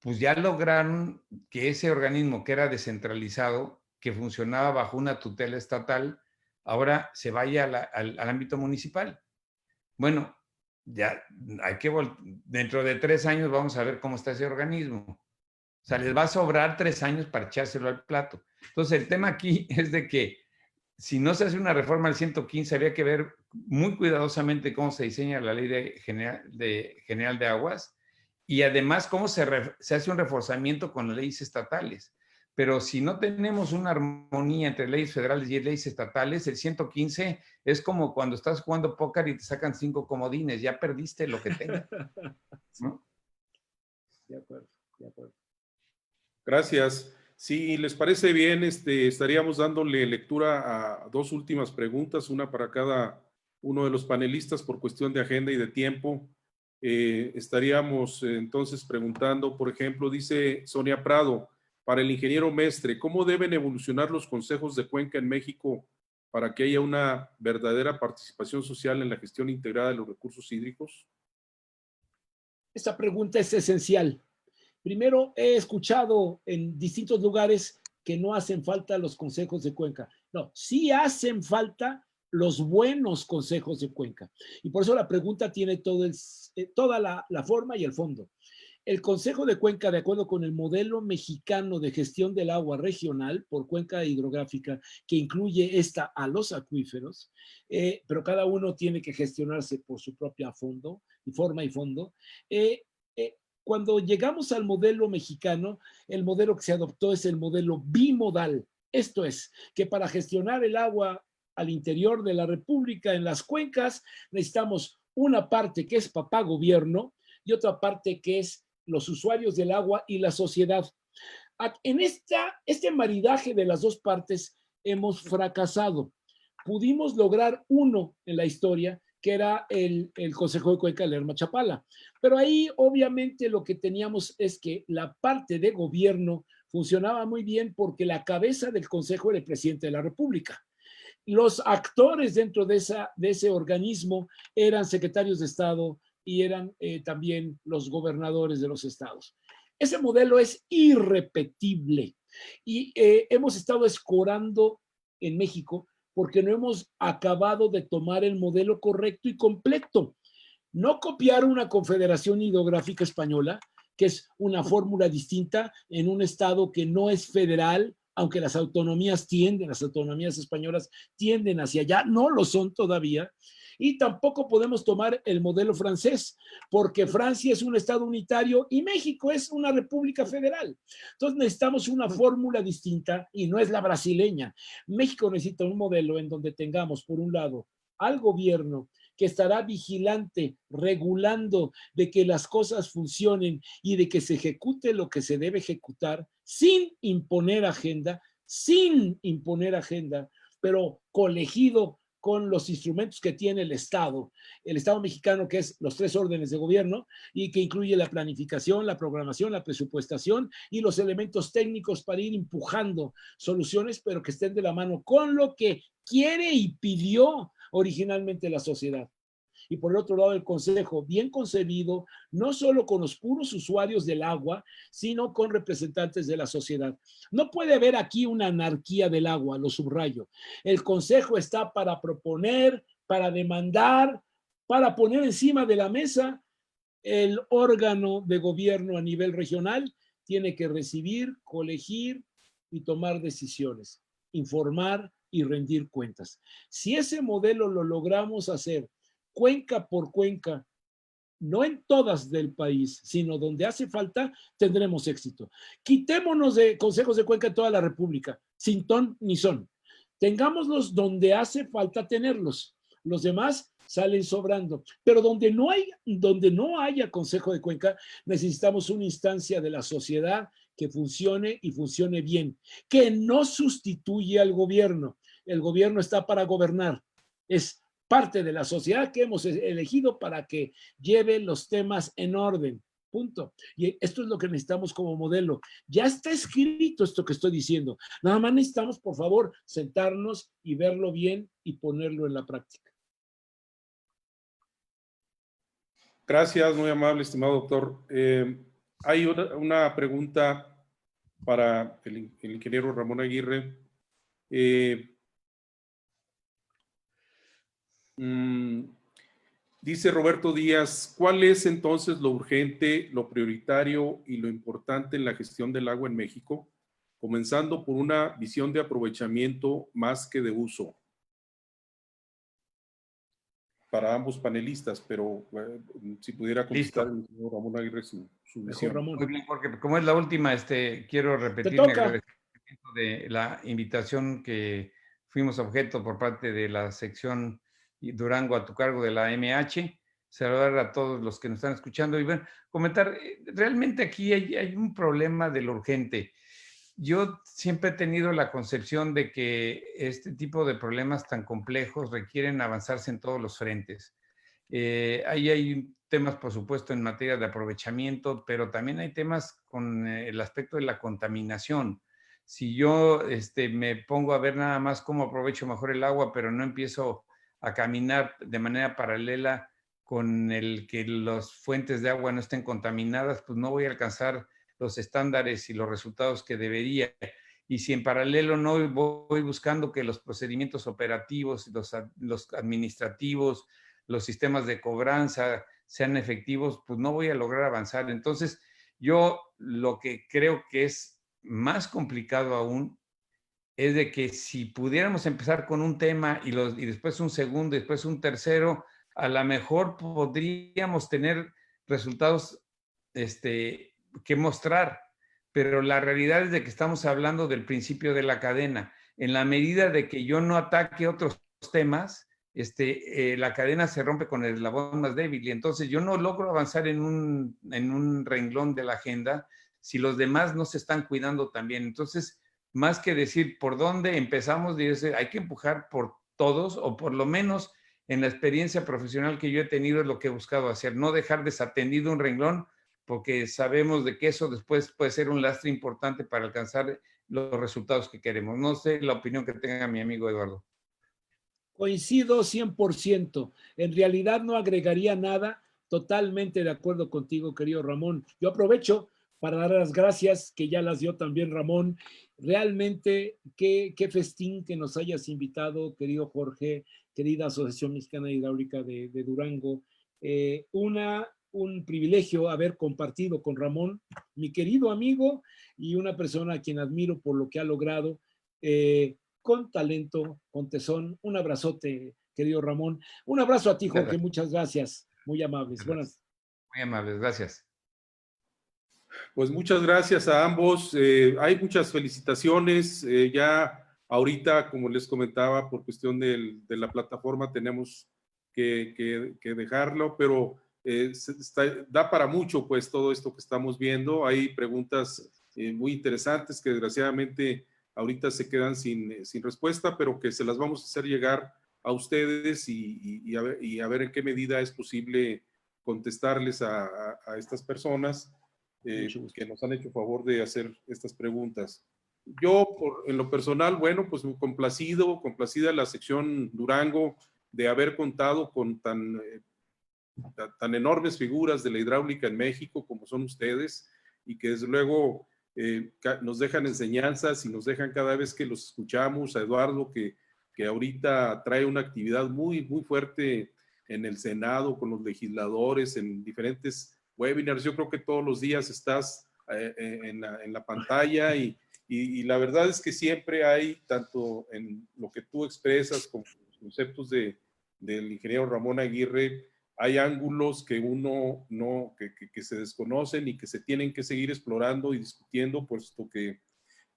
Pues ya lograron que ese organismo que era descentralizado, que funcionaba bajo una tutela estatal, ahora se vaya al ámbito municipal. Bueno, ya hay que dentro de 3 años vamos a ver cómo está ese organismo. O sea, les va a sobrar 3 años para echárselo al plato. Entonces, el tema aquí es de que si no se hace una reforma al 115, habría que ver muy cuidadosamente cómo se diseña la ley general de aguas y además cómo se hace un reforzamiento con las leyes estatales. Pero si no tenemos una armonía entre leyes federales y leyes estatales, el 115 es como cuando estás jugando póker y te sacan 5 comodines, ya perdiste lo que tengas, ¿no? De acuerdo, de acuerdo. Gracias. Si les parece bien, estaríamos dándole lectura a 2 últimas preguntas, una para cada uno de los panelistas por cuestión de agenda y de tiempo. Estaríamos entonces preguntando, por ejemplo, dice Sonia Prado, para el ingeniero Mestre, ¿cómo deben evolucionar los consejos de cuenca en México para que haya una verdadera participación social en la gestión integrada de los recursos hídricos? Esta pregunta es esencial. Primero, he escuchado en distintos lugares que no hacen falta los consejos de cuenca. No, sí hacen falta los buenos consejos de cuenca. Y por eso la pregunta tiene toda la forma y el fondo. El Consejo de Cuenca, de acuerdo con el modelo mexicano de gestión del agua regional por cuenca hidrográfica, que incluye esta a los acuíferos, pero cada uno tiene que gestionarse por su propia forma y fondo. Cuando llegamos al modelo mexicano, el modelo que se adoptó es el modelo bimodal. Esto es, que para gestionar el agua al interior de la República, en las cuencas, necesitamos una parte que es papá gobierno y otra parte que es los usuarios del agua y la sociedad. En este maridaje de las dos partes hemos fracasado. Pudimos lograr uno en la historia, que era el Consejo de Cuenca de Lerma Chapala. Pero ahí obviamente lo que teníamos es que la parte de gobierno funcionaba muy bien porque la cabeza del Consejo era el presidente de la República. Los actores dentro de ese organismo eran secretarios de Estado y eran también los gobernadores de los estados. Ese modelo es irrepetible y hemos estado escorando en México porque no hemos acabado de tomar el modelo correcto y completo. No copiar una confederación hidrográfica española, que es una fórmula distinta en un estado que no es federal, aunque las autonomías españolas tienden hacia allá, no lo son todavía. Y tampoco podemos tomar el modelo francés, porque Francia es un estado unitario y México es una república federal. Entonces necesitamos una fórmula distinta y no es la brasileña. México necesita un modelo en donde tengamos, por un lado, al gobierno que estará vigilante, regulando de que las cosas funcionen y de que se ejecute lo que se debe ejecutar sin imponer agenda, pero colegido con los instrumentos que tiene el Estado mexicano, que es los 3 órdenes de gobierno y que incluye la planificación, la programación, la presupuestación y los elementos técnicos para ir empujando soluciones, pero que estén de la mano con lo que quiere y pidió originalmente la sociedad. Y por el otro lado, el Consejo, bien concebido, no solo con los puros usuarios del agua, sino con representantes de la sociedad. No puede haber aquí una anarquía del agua, lo subrayo. El Consejo está para proponer, para demandar, para poner encima de la mesa. El órgano de gobierno a nivel regional tiene que recibir, colegir y tomar decisiones, informar y rendir cuentas. Si ese modelo lo logramos hacer cuenca por cuenca, no en todas del país, sino donde hace falta, tendremos éxito. Quitémonos de consejos de cuenca en toda la República, sin ton ni son. Tengámoslos donde hace falta tenerlos. Los demás salen sobrando. Pero donde no haya consejo de cuenca, necesitamos una instancia de la sociedad que funcione y funcione bien, que no sustituye al gobierno. El gobierno está para gobernar. Es parte de la sociedad que hemos elegido para que lleve los temas en orden. Punto. Y esto es lo que necesitamos como modelo. Ya está escrito esto que estoy diciendo. Nada más necesitamos, por favor, sentarnos y verlo bien y ponerlo en la práctica. Gracias, muy amable, estimado doctor. Hay una pregunta para el ingeniero Ramón Aguirre. Dice Roberto Díaz, ¿cuál es entonces lo urgente, lo prioritario y lo importante en la gestión del agua en México? Comenzando por una visión de aprovechamiento más que de uso. Para ambos panelistas, pero si pudiera contestar el señor Ramón Aguirre su Mejor visión. Ramón. Muy bien, Jorge. Como es la última, quiero Te repetir mi toca. agradecimiento de la invitación que fuimos objeto por parte de la sección Durango a tu cargo de la MH. Saludar a todos los que nos están escuchando y comentar, realmente aquí hay un problema de lo urgente. Yo siempre he tenido la concepción de que este tipo de problemas tan complejos requieren avanzarse en todos los frentes. Ahí hay temas, por supuesto, en materia de aprovechamiento, pero también hay temas con el aspecto de la contaminación. Si yo me pongo a ver nada más cómo aprovecho mejor el agua, pero no empiezo a caminar de manera paralela con el que las fuentes de agua no estén contaminadas, pues no voy a alcanzar los estándares y los resultados que debería. Y si en paralelo no voy buscando que los procedimientos operativos, los administrativos, los sistemas de cobranza sean efectivos, pues no voy a lograr avanzar. Entonces, yo lo que creo que es más complicado aún es de que si pudiéramos empezar con un tema y después un segundo, y después un tercero, a lo mejor podríamos tener resultados que mostrar, pero la realidad es de que estamos hablando del principio de la cadena. En la medida de que yo no ataque otros temas, la cadena se rompe con el eslabón más débil y entonces yo no logro avanzar en un renglón de la agenda si los demás no se están cuidando también. Entonces, más que decir por dónde empezamos, hay que empujar por todos, o por lo menos en la experiencia profesional que yo he tenido es lo que he buscado hacer, no dejar desatendido un renglón, porque sabemos de que eso después puede ser un lastre importante para alcanzar los resultados que queremos. No sé la opinión que tenga mi amigo Eduardo. Coincido 100%. En realidad no agregaría nada. Totalmente de acuerdo contigo, querido Ramón. Yo aprovecho para dar las gracias, que ya las dio también Ramón. Realmente, qué festín que nos hayas invitado, querido Jorge, querida Asociación Mexicana de Hidráulica de Durango. Un privilegio haber compartido con Ramón, mi querido amigo, y una persona a quien admiro por lo que ha logrado. Con talento, con tesón. Un abrazote, querido Ramón. Un abrazo a ti, Jorge. Muchas gracias. Muy amables. Buenas. Muy amables, gracias. Pues muchas gracias a ambos. Hay muchas felicitaciones. Ya ahorita, como les comentaba, por cuestión de la plataforma tenemos que dejarlo, pero da para mucho pues todo esto que estamos viendo. Hay preguntas muy interesantes que desgraciadamente ahorita se quedan sin respuesta, pero que se las vamos a hacer llegar a ustedes y a ver en qué medida es posible contestarles a estas personas. Que nos han hecho favor de hacer estas preguntas. Yo, en lo personal, bueno, pues complacida la sección Durango de haber contado con tan enormes figuras de la hidráulica en México como son ustedes y que desde luego nos dejan enseñanzas y nos dejan cada vez que los escuchamos, a Eduardo que ahorita trae una actividad muy, muy fuerte en el Senado con los legisladores, en diferentes webinars. Yo creo que todos los días estás en la pantalla y la verdad es que siempre hay, tanto en lo que tú expresas como los conceptos del ingeniero Ramón Aguirre, hay ángulos que uno no, que se desconocen y que se tienen que seguir explorando y discutiendo, puesto que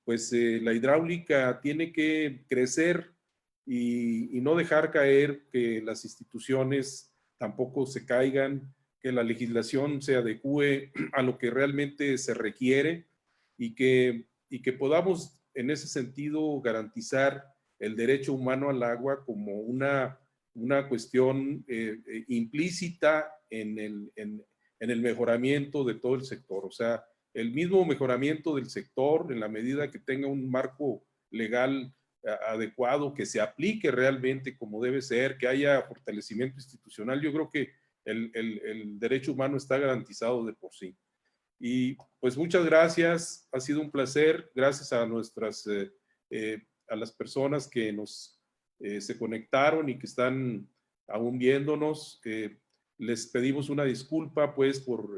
pues la hidráulica tiene que crecer y no dejar caer que las instituciones tampoco se caigan, que la legislación se adecue a lo que realmente se requiere y que podamos en ese sentido garantizar el derecho humano al agua como una cuestión implícita en el mejoramiento de todo el sector. O sea, el mismo mejoramiento del sector en la medida que tenga un marco legal adecuado, que se aplique realmente como debe ser, que haya fortalecimiento institucional. Yo creo que el derecho humano está garantizado de por sí. Y pues muchas gracias, ha sido un placer. Gracias a a las personas que se conectaron y que están aún viéndonos. Les pedimos una disculpa, pues, por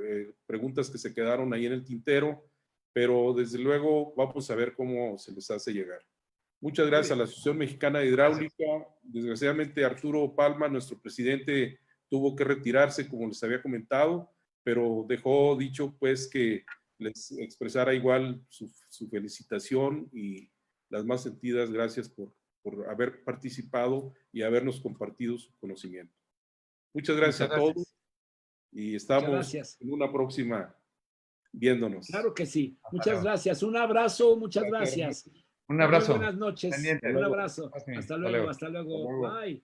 preguntas que se quedaron ahí en el tintero, pero desde luego vamos a ver cómo se les hace llegar. Muchas gracias a la Asociación Mexicana de Hidráulica. Desgraciadamente, Arturo Palma, nuestro presidente, tuvo que retirarse, como les había comentado, pero dejó dicho, pues, que les expresara igual su felicitación y las más sentidas gracias por haber participado y habernos compartido su conocimiento. Muchas gracias a todos y estamos en una próxima viéndonos. Claro que sí. Muchas gracias. Un abrazo, muchas gracias. Un abrazo. Muy buenas noches. Pendiente. Un abrazo. Hasta Hasta luego. luego, hasta luego. Bye.